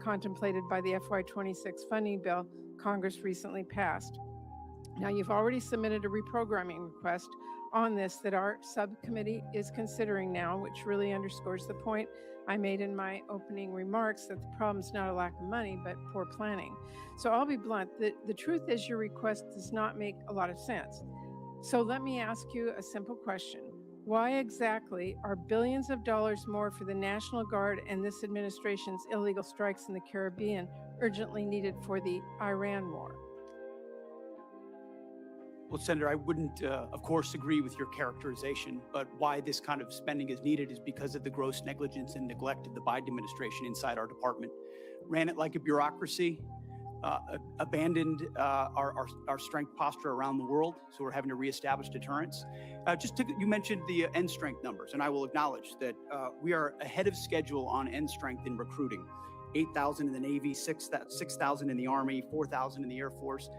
contemplated by the FY26 funding bill Congress recently passed. Now, you've already submitted a reprogramming request on this that our subcommittee is considering now, which really underscores the point I made in my opening remarks that the problem is not a lack of money, but poor planning. So I'll be blunt. The truth is your request does not make a lot of sense. So let me ask you a simple question. Why exactly are billions of dollars more for the National Guard and this administration's illegal strikes in the Caribbean urgently needed for the Iran war? Well, Senator, I wouldn't, of course, agree with your characterization, but why this kind of spending is needed is because of the gross negligence and neglect of the Biden administration inside our department. Ran it like a bureaucracy, abandoned our strength posture around the world, so we're having to reestablish deterrence. You mentioned the end strength numbers, and I will acknowledge that we are ahead of schedule on end strength in recruiting. 8,000 in the Navy, 6,000 in the Army, 4,000 in the Air Force.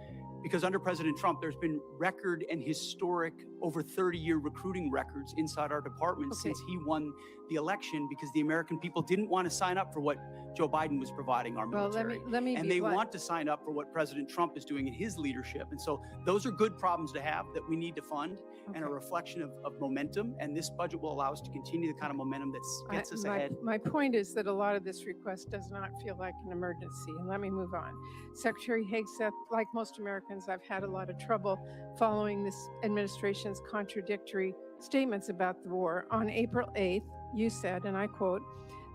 Because under President Trump, there's been record and historic over 30-year recruiting records inside our department since he won the election, because the American people didn't want to sign up for what Joe Biden was providing our military. Let me and be they blunt. want to sign up for what President Trump is doing in his leadership. And so those are good problems to have that we need to fund and a reflection of momentum. And this budget will allow us to continue the kind of momentum that gets us ahead. My point is that a lot of this request does not feel like an emergency. And let me move on. Secretary Hegseth, like most Americans, I've had a lot of trouble following this administration's contradictory statements about the war. On April 8th, you said, and I quote,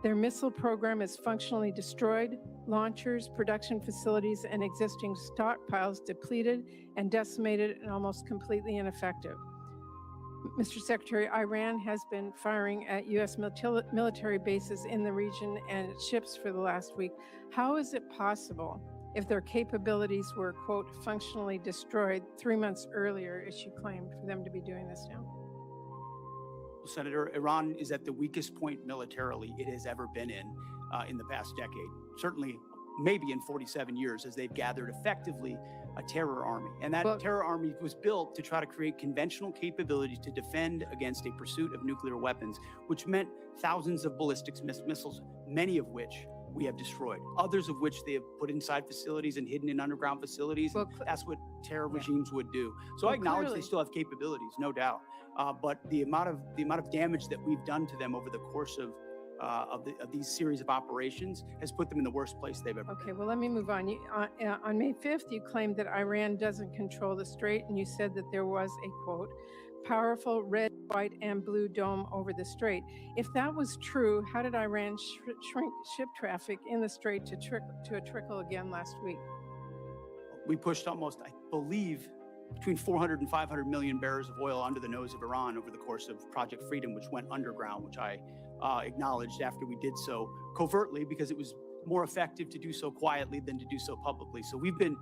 "Their missile program is functionally destroyed, launchers, production facilities, and existing stockpiles depleted and decimated and almost completely ineffective." Mr. Secretary, Iran has been firing at U.S. military bases in the region and its ships for the last week. How is it possible, if their capabilities were, quote, functionally destroyed 3 months earlier, as you claimed, for them to be doing this now? Well, Senator, Iran is at the weakest point militarily it has ever been in the past decade. Certainly, maybe in 47 years, as they've gathered effectively a terror army. And that terror army was built to try to create conventional capabilities to defend against a pursuit of nuclear weapons, which meant thousands of ballistic missiles, many of which we have destroyed, others of which they have put inside facilities and hidden in underground facilities. That's what terror regimes would do. So I acknowledge they still have capabilities, no doubt. But the amount of damage that we've done to them over the course of these series of operations has put them in the worst place they've ever been. Okay, well, let me move on. On May 5th, you claimed that Iran doesn't control the strait, and you said that there was a, quote, powerful red, white, and blue dome over the strait. If that was true, how did Iran shrink ship traffic in the strait to a trickle again last week? We pushed almost, I believe, between 400 and 500 million barrels of oil under the nose of Iran over the course of Project Freedom, which went underground, which I acknowledged after we did so covertly, because it was more effective to do so quietly than to do so publicly. So we've been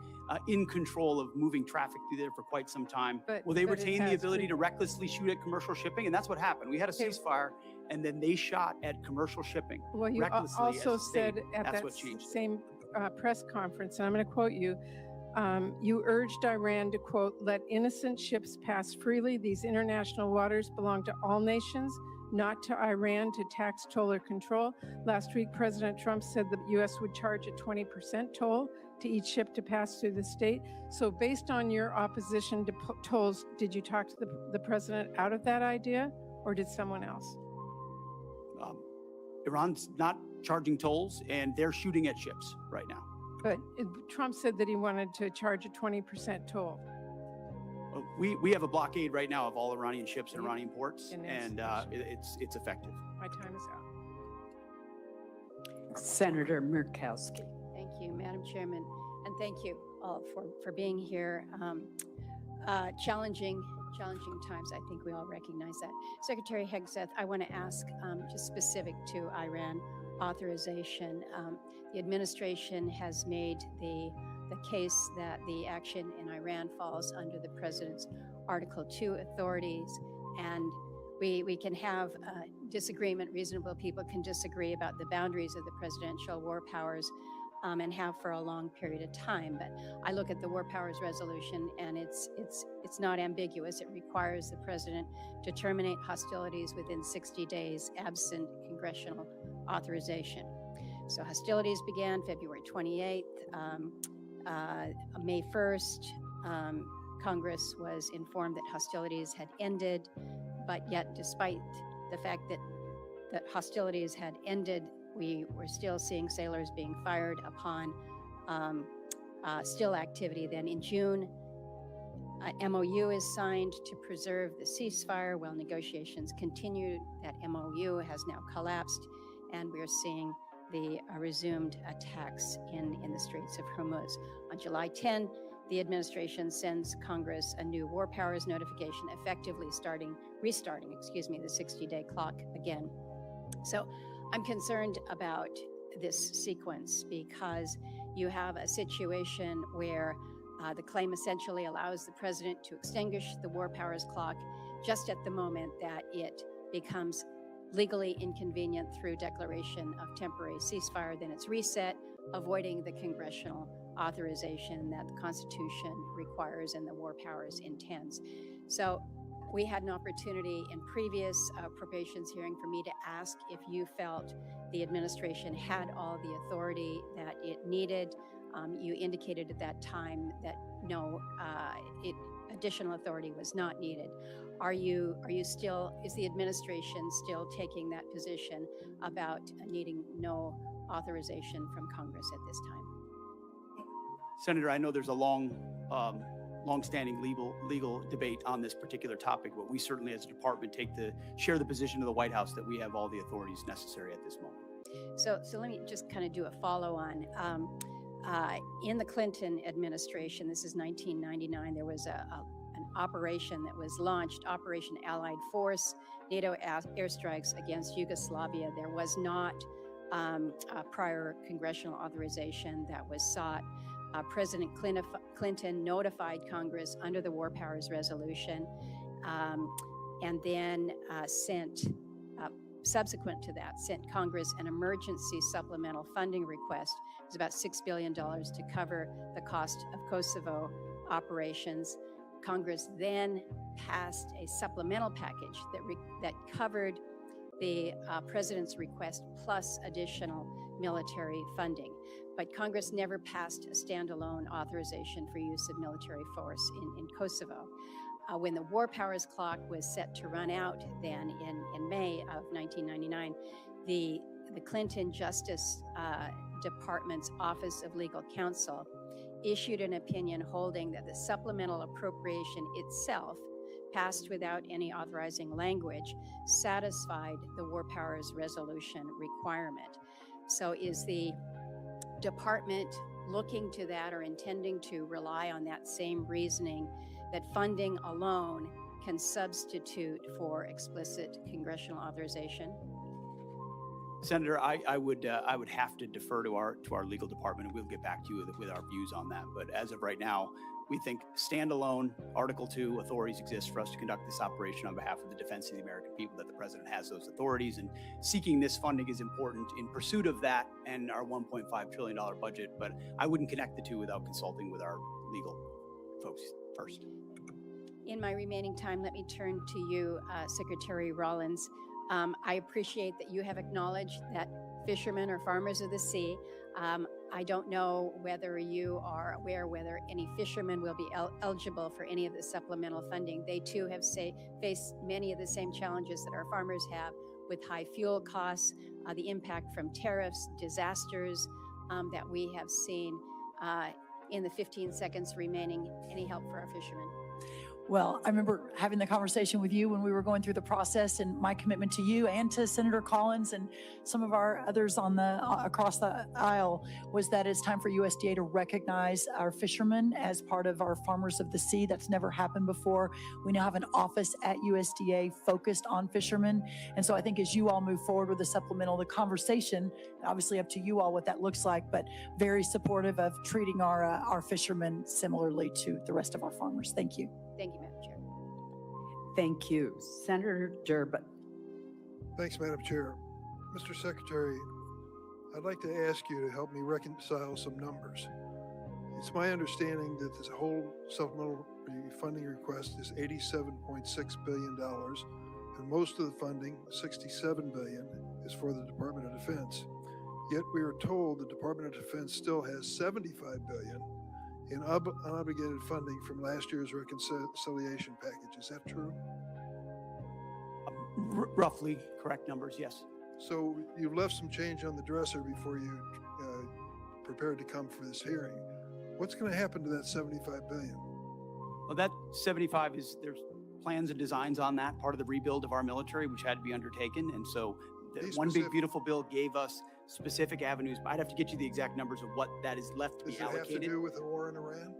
in control of moving traffic through there for quite some time. Will they retain the ability to recklessly shoot at commercial shipping? And that's what happened. We had a ceasefire, and then they shot at commercial shipping. Well, you recklessly also as a state. said at That's that what changed. same press conference, and I'm going to quote you, you urged Iran to, quote, let innocent ships pass freely. These international waters belong to all nations, not to Iran to tax, toll, or control. Last week, President Trump said the U.S. would charge a 20% toll to each ship to pass through the state. So based on your opposition to tolls, did you talk to the president out of that idea, or did someone else? Iran's not charging tolls, and they're shooting at ships right now. But Trump said that he wanted to charge a 20% toll. We have a blockade right now of all Iranian ships and Iranian ports, And and it's effective. My time is out. Senator Murkowski. Thank you, Madam Chairman, and thank you all for being here. Challenging times, I think we all recognize that. Secretary Hegseth, I want to ask, just specific to Iran authorization, the administration has made the case that the action in Iran falls under the president's Article 2 authorities, and we can have disagreement. Reasonable people can disagree about the boundaries of the presidential war powers, and have for a long period of time. But I look at the War Powers Resolution, and it's not ambiguous. It requires the president to terminate hostilities within 60 days, absent congressional authorization. So hostilities began February 28th. May 1st, Congress was informed that hostilities had ended, but yet despite the fact that hostilities had ended, we were still seeing sailors being fired upon still activity. Then in June, MOU is signed to preserve the ceasefire while negotiations continue. That MOU has now collapsed, and we're seeing the resumed attacks in the Straits of Hormuz. On July 10, the administration sends Congress a new war powers notification, effectively restarting the 60-day clock again. So I'm concerned about this sequence because you have a situation where the claim essentially allows the president to extinguish the war powers clock just at the moment that it becomes legally inconvenient through declaration of temporary ceasefire. Then it's reset, avoiding the congressional authorization that the Constitution requires and the war powers intends. So we had an opportunity in previous appropriations hearing for me to ask if you felt the administration had all the authority that it needed. You indicated at that time that no, additional authority was not needed. Is the administration still taking that position about needing no authorization from Congress at this time? Senator, I know there's a long-standing legal debate on this particular topic, but we certainly as a department share the position of the White House that we have all the authorities necessary at this moment. So let me just kind of do a follow-on. In the Clinton administration, this is 1999, there was an operation that was launched, Operation Allied Force, NATO airstrikes against Yugoslavia. There was not a prior congressional authorization that was sought. President Clinton notified Congress under the War Powers Resolution, and then subsequent to that, sent Congress an emergency supplemental funding request. It was about $6 billion to cover the cost of Kosovo operations. Congress then passed a supplemental package that covered the president's request plus additional military funding. But Congress never passed a standalone authorization for use of military force in Kosovo. When the war powers clock was set to run out then in May of 1999, the Clinton Justice Department's Office of Legal Counsel issued an opinion holding that the supplemental appropriation itself, passed without any authorizing language, satisfied the War Powers Resolution requirement. So is the department looking to that or intending to rely on that same reasoning that funding alone can substitute for explicit congressional authorization? Senator, I would have to defer to our legal department, and we'll get back to you with our views on that. But as of right now, we think standalone Article 2 authorities exist for us to conduct this operation on behalf of the defense of the American people, that the president has those authorities, and seeking this funding is important in pursuit of that and our $1.5 trillion budget. But I wouldn't connect the two without consulting with our legal folks first. In my remaining time, let me turn to you, Secretary Rollins. I appreciate that you have acknowledged that fishermen are farmers of the sea. I don't know whether you are aware whether any fishermen will be eligible for any of the supplemental funding. They too have faced many of the same challenges that our farmers have with high fuel costs, the impact from tariffs, disasters that we have seen. In the 15 seconds remaining, any help for our fishermen? Well, I remember having the conversation with you when we were going through the process, and my commitment to you and to Senator Collins and some of our others on the across the aisle was that it's time for USDA to recognize our fishermen as part of our farmers of the sea. That's never happened before. We now have an office at USDA focused on fishermen. And so I think as you all move forward with the supplemental, the conversation, obviously up to you all what that looks like, but very supportive of treating our fishermen similarly to the rest of our farmers. Thank you. Thank you, Madam Chair. Thank you. Senator Durbin. Thanks, Madam Chair. Mr. Secretary, I'd like to ask you to help me reconcile some numbers. It's my understanding that this whole supplemental funding request is $87.6 billion, and most of the funding, $67 billion, is for the Department of Defense. Yet we are told the Department of Defense still has $75 billion in unobligated funding from last year's reconciliation package. Is that true? Roughly correct numbers, yes. So you've left some change on the dresser before you prepared to come for this hearing. What's going to happen to that $75 billion? Well, that 75 there's plans and designs on that, part of the rebuild of our military, which had to be undertaken. And so the One Big Beautiful Bill gave us specific avenues. I'd have to get you the exact numbers of what that is left to be allocated. Does it have to do with the war in Iran?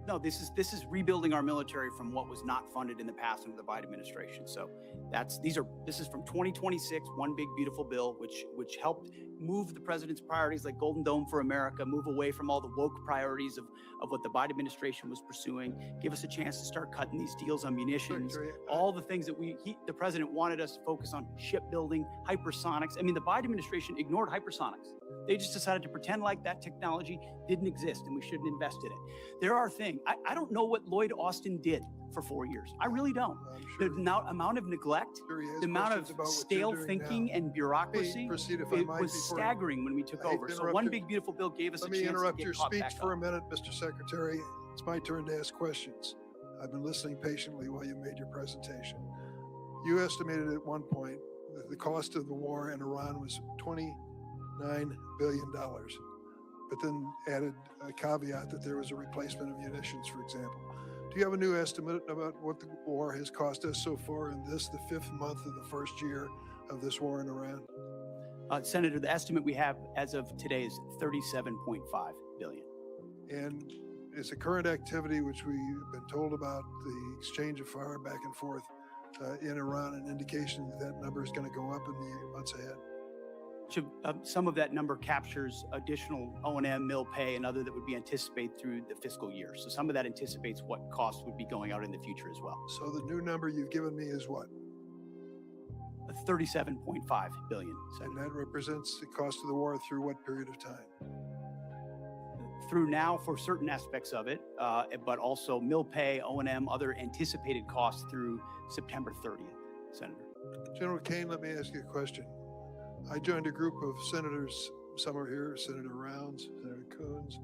No, this is rebuilding our military from what was not funded in the past under the Biden administration. So this is from 2026, One Big Beautiful Bill, which helped move the president's priorities like Golden Dome for America, move away from all the woke priorities of what the Biden administration was pursuing, give us a chance to start cutting these deals on munitions, all the things that the president wanted us to focus on: shipbuilding, hypersonics. I mean, the Biden administration ignored hypersonics. They just decided to pretend like that technology didn't exist and we shouldn't invest in it. There are things, I don't know what Lloyd Austin did for 4 years. I really don't. Sure. The amount of neglect, the amount of stale thinking and bureaucracy, it was staggering when we took over. So One Big Beautiful Bill gave us a chance to get Let me interrupt your speech for up. a minute, Mr. Secretary. It's my turn to ask questions. I've been listening patiently while you made your presentation. You estimated at one point that the cost of the war in Iran was $29 billion, but then added a caveat that there was a replacement of munitions, for example. Do you have a new estimate about what the war has cost us so far in this, the 5th month of the first year of this war in Iran? Senator, the estimate we have as of today is $37.5 billion. And is the current activity, which we've been told about, the exchange of fire back and forth in Iran, an indication that that number is going to go up in the months ahead? Some of that number captures additional O&M, mill pay, and other that would be anticipated through the fiscal year. So some of that anticipates what costs would be going out in the future as well. So the new number you've given me is what? $37.5 billion. And that represents the cost of the war through what period of time? Through now for certain aspects of it, but also mill pay, O&M, other anticipated costs through September 30th, Senator. General Kane, let me ask you a question. I joined a group of senators, some are here, Senator Rounds, Senator Coons,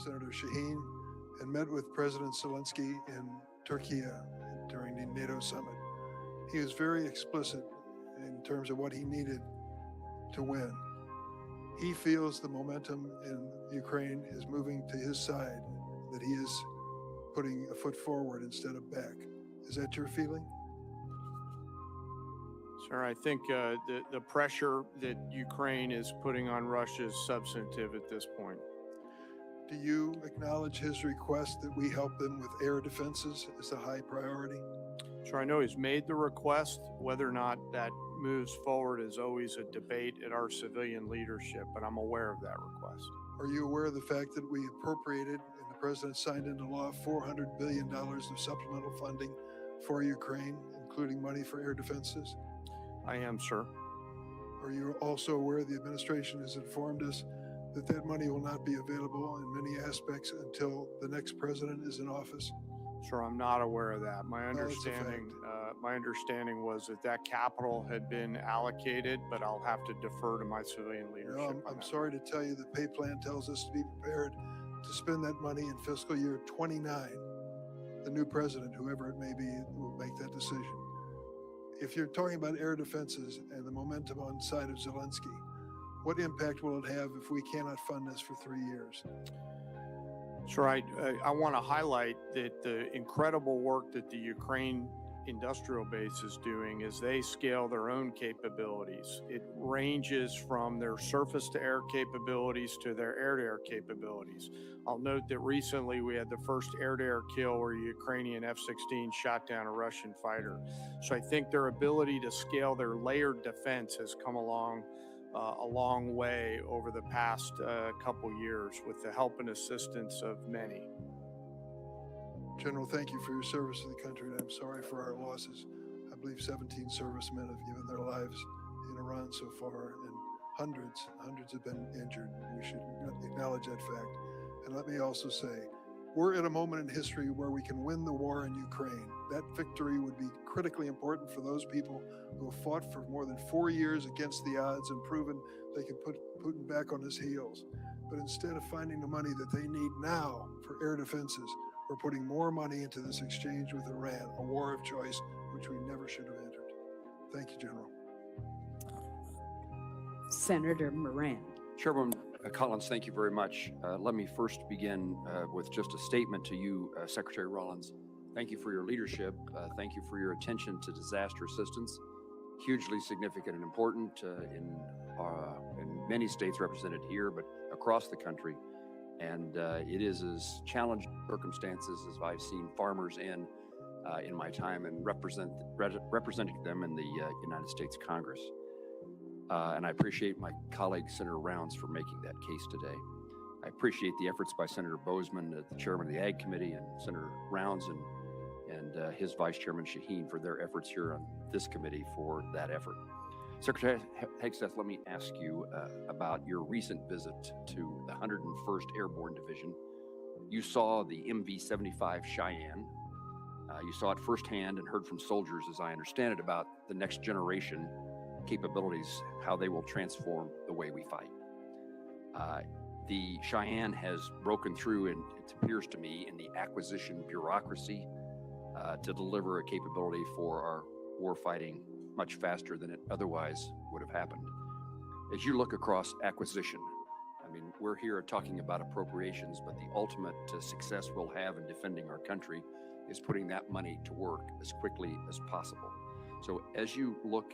Senator Shaheen, and met with President Zelensky in Turkey during the NATO summit. He was very explicit in terms of what he needed to win. He feels the momentum in Ukraine is moving to his side, that he is putting a foot forward instead of back. Is that your feeling? Sir, I think the pressure that Ukraine is putting on Russia is substantive at this point. Do you acknowledge his request that we help them with air defenses as a high priority? Sure, I know he's made the request. Whether or not that moves forward is always a debate at our civilian leadership, but I'm aware of that request. Are you aware of the fact that we appropriated and the president signed into law $400 billion of supplemental funding for Ukraine, including money for air defenses? I am, sir. Are you also aware the administration has informed us that that money will not be available in many aspects until the next president is in office? Sir, I'm not aware of that. Well, it's a fact. My understanding was that that capital had been allocated, but I'll have to defer to my civilian leadership. No, on I'm that. sorry to tell you, the pay plan tells us to be prepared to spend that money in fiscal year 29. The new president, whoever it may be, will make that decision. If you're talking about air defenses and the momentum on the side of Zelensky, what impact will it have if we cannot fund this for 3 years? Sure, I want to highlight that the incredible work that the Ukraine industrial base is doing as they scale their own capabilities. It ranges from their surface to air capabilities to their air to air capabilities. I'll note that recently we had the first air to air kill where a Ukrainian F-16 shot down a Russian fighter. So I think their ability to scale their layered defense has come along a long way over the past couple years with the help and assistance of many. General, thank you for your service to the country, and I'm sorry for our losses. I believe 17 servicemen have given their lives in Iran so far, and hundreds have been injured. We should acknowledge that fact. And let me also say, we're at a moment in history where we can win the war in Ukraine. That victory would be critically important for those people who have fought for more than 4 years against the odds and proven they can put Putin back on his heels. But instead of finding the money that they need now for air defenses, we're putting more money into this exchange with Iran, a war of choice, which we never should have entered. Thank you, General. Senator Moran. Chairwoman Collins, thank you very much. Let me first begin with just a statement to you, Secretary Rollins. Thank you for your leadership. Thank you for your attention to disaster assistance. Hugely significant and important in many states represented here, but across the country. And it is as challenging circumstances as I've seen farmers in my time and representing them in the United States Congress. And I appreciate my colleague, Senator Rounds, for making that case today. I appreciate the efforts by Senator Bozeman, the chairman of the Ag Committee, and Senator Rounds and his Vice Chairman Shaheen for their efforts here on this committee for that effort. Secretary Hegseth, let me ask you about your recent visit to the 101st Airborne Division. You saw the MV-75 Cheyenne. You saw it firsthand and heard from soldiers, as I understand it, about the next generation capabilities, how they will transform the way we fight. The Cheyenne has broken through, and it appears to me, in the acquisition bureaucracy to deliver a capability for our warfighting much faster than it otherwise would have happened. As you look across acquisition, I mean, we're here talking about appropriations, but the ultimate success we'll have in defending our country is putting that money to work as quickly as possible. So as you look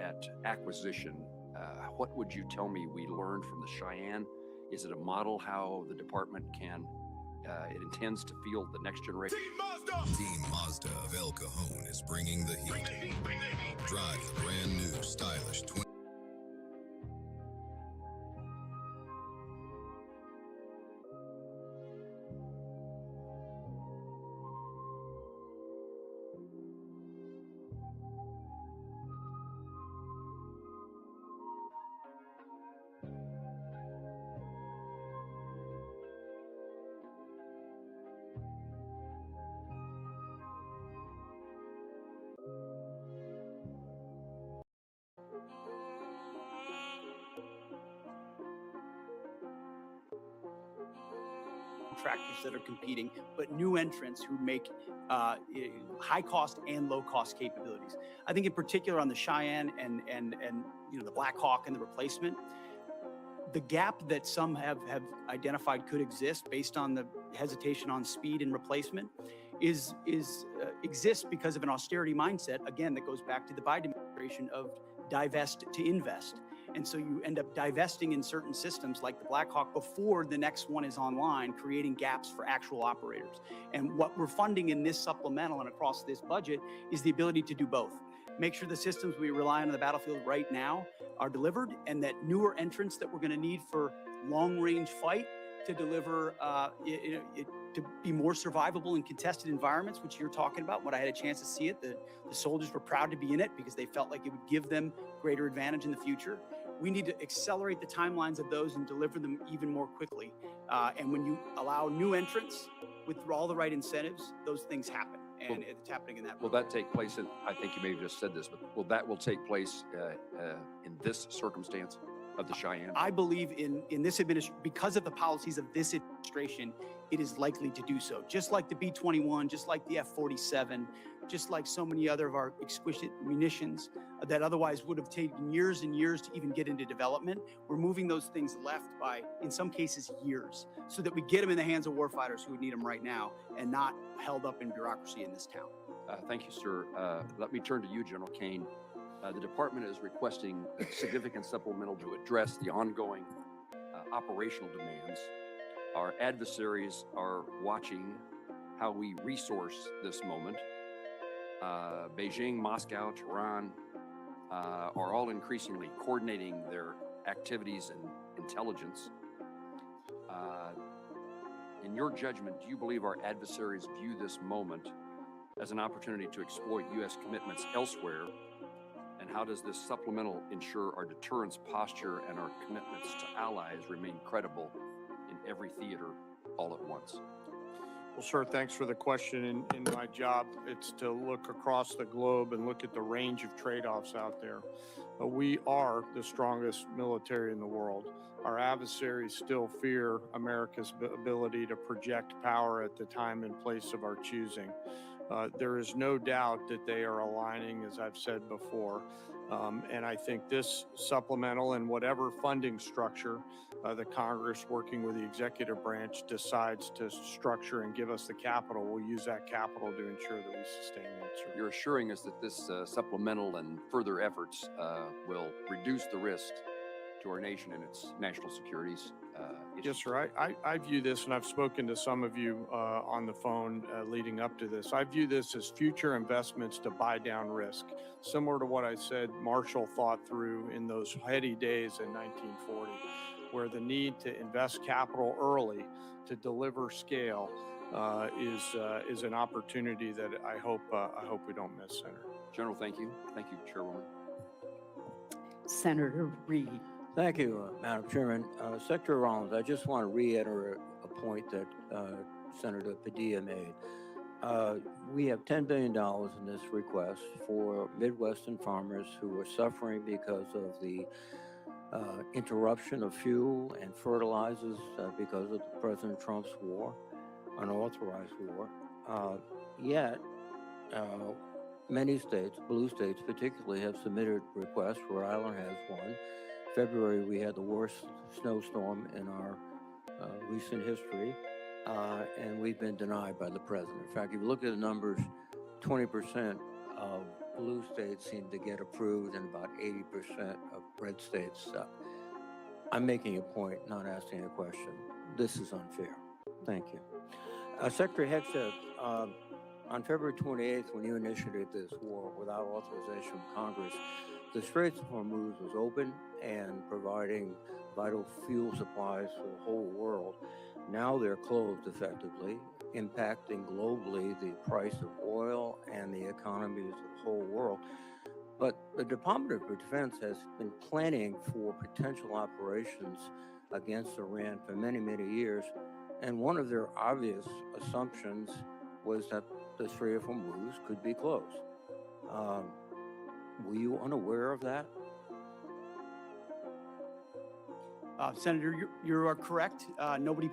at acquisition, what would you tell me we learned from the Cheyenne? Is it a model how the department it intends to field the next generation? Team Mazda of El Cajon is bringing the heat. Drive the brand new, stylish 20. Contractors that are competing, but new entrants who make high cost and low cost capabilities. I think in particular on the Cheyenne and the Black Hawk and the replacement, the gap that some have identified could exist based on the hesitation on speed and replacement exists because of an austerity mindset, again, that goes back to the Biden administration of divest to invest. And so you end up divesting in certain systems like the Black Hawk before the next one is online, creating gaps for actual operators. And what we're funding in this supplemental and across this budget is the ability to do both. Make sure the systems we rely on the battlefield right now are delivered, and that newer entrants that we're going to need for long-range fight to deliver, to be more survivable in contested environments, which you're talking about. When I had a chance to see it, the soldiers were proud to be in it because they felt like it would give them greater advantage in the future. We need to accelerate the timelines of those and deliver them even more quickly. And when you allow new entrants with all the right incentives, those things happen. And it's happening in that. Will that take place in, I think you may have just said this, but will take place in this circumstance of the Cheyenne? I believe in this administration, because of the policies of this administration, it is likely to do so. Just like the B-21, just like the F-47, just like so many other of our exquisite munitions that otherwise would have taken years and years to even get into development. We're moving those things left by, in some cases, years, so that we get them in the hands of warfighters who would need them right now and not held up in bureaucracy in this town. Thank you, sir. Let me turn to you, General Kane. The department is requesting a significant supplemental to address the ongoing operational demands. Our adversaries are watching how we resource this moment. Beijing, Moscow, Tehran are all increasingly coordinating their activities and intelligence. In your judgment, do you believe our adversaries view this moment as an opportunity to exploit U.S. commitments elsewhere? And how does this supplemental ensure our deterrence posture and our commitments to allies remain credible in every theater all at once? Well, sir, thanks for the question. In my job, it's to look across the globe and look at the range of trade-offs out there. We are the strongest military in the world. Our adversaries still fear America's ability to project power at the time and place of our choosing. There is no doubt that they are aligning, as I've said before. And I think this supplemental and whatever funding structure the Congress, working with the executive branch, decides to structure and give us the capital, we'll use that capital to ensure that we sustain that, sir. You're assuring us that this supplemental and further efforts will reduce the risk to our nation and its national securities. Yes, sir. I view this, and I've spoken to some of you on the phone leading up to this. I view this as future investments to buy down risk, similar to what I said Marshall thought through in those heady days in 1940, where the need to invest capital early to deliver scale is an opportunity that I hope we don't miss, Senator. General, thank you. Thank you, Chairwoman. Senator Reed. Thank you, Madam Chairman. Secretary Rollins, I just want to reiterate a point that Senator Padilla made. We have $10 billion in this request for Midwestern farmers who are suffering because of the interruption of fuel and fertilizers because of President Trump's war, unauthorized war. Yet, many states, blue states particularly, have submitted requests. Rhode Island has one. February, we had the worst snowstorm in our recent history, and we've been denied by the president. In fact, if you look at the numbers, 20% of blue states seem to get approved, and about 80% of red states. I'm making a point, not asking a question. This is unfair. Thank you. Secretary Hegseth, on February 28th, when you initiated this war without authorization from Congress, the Straits of Hormuz was open and providing vital fuel supplies for the whole world. Now they're closed effectively, impacting globally the price of oil and the economies of the whole world. But the Department of Defense has been planning for potential operations against Iran for many, many years. And one of their obvious assumptions was that the Strait of Hormuz could be closed. Were you unaware of that? Senator, you are correct. Nobody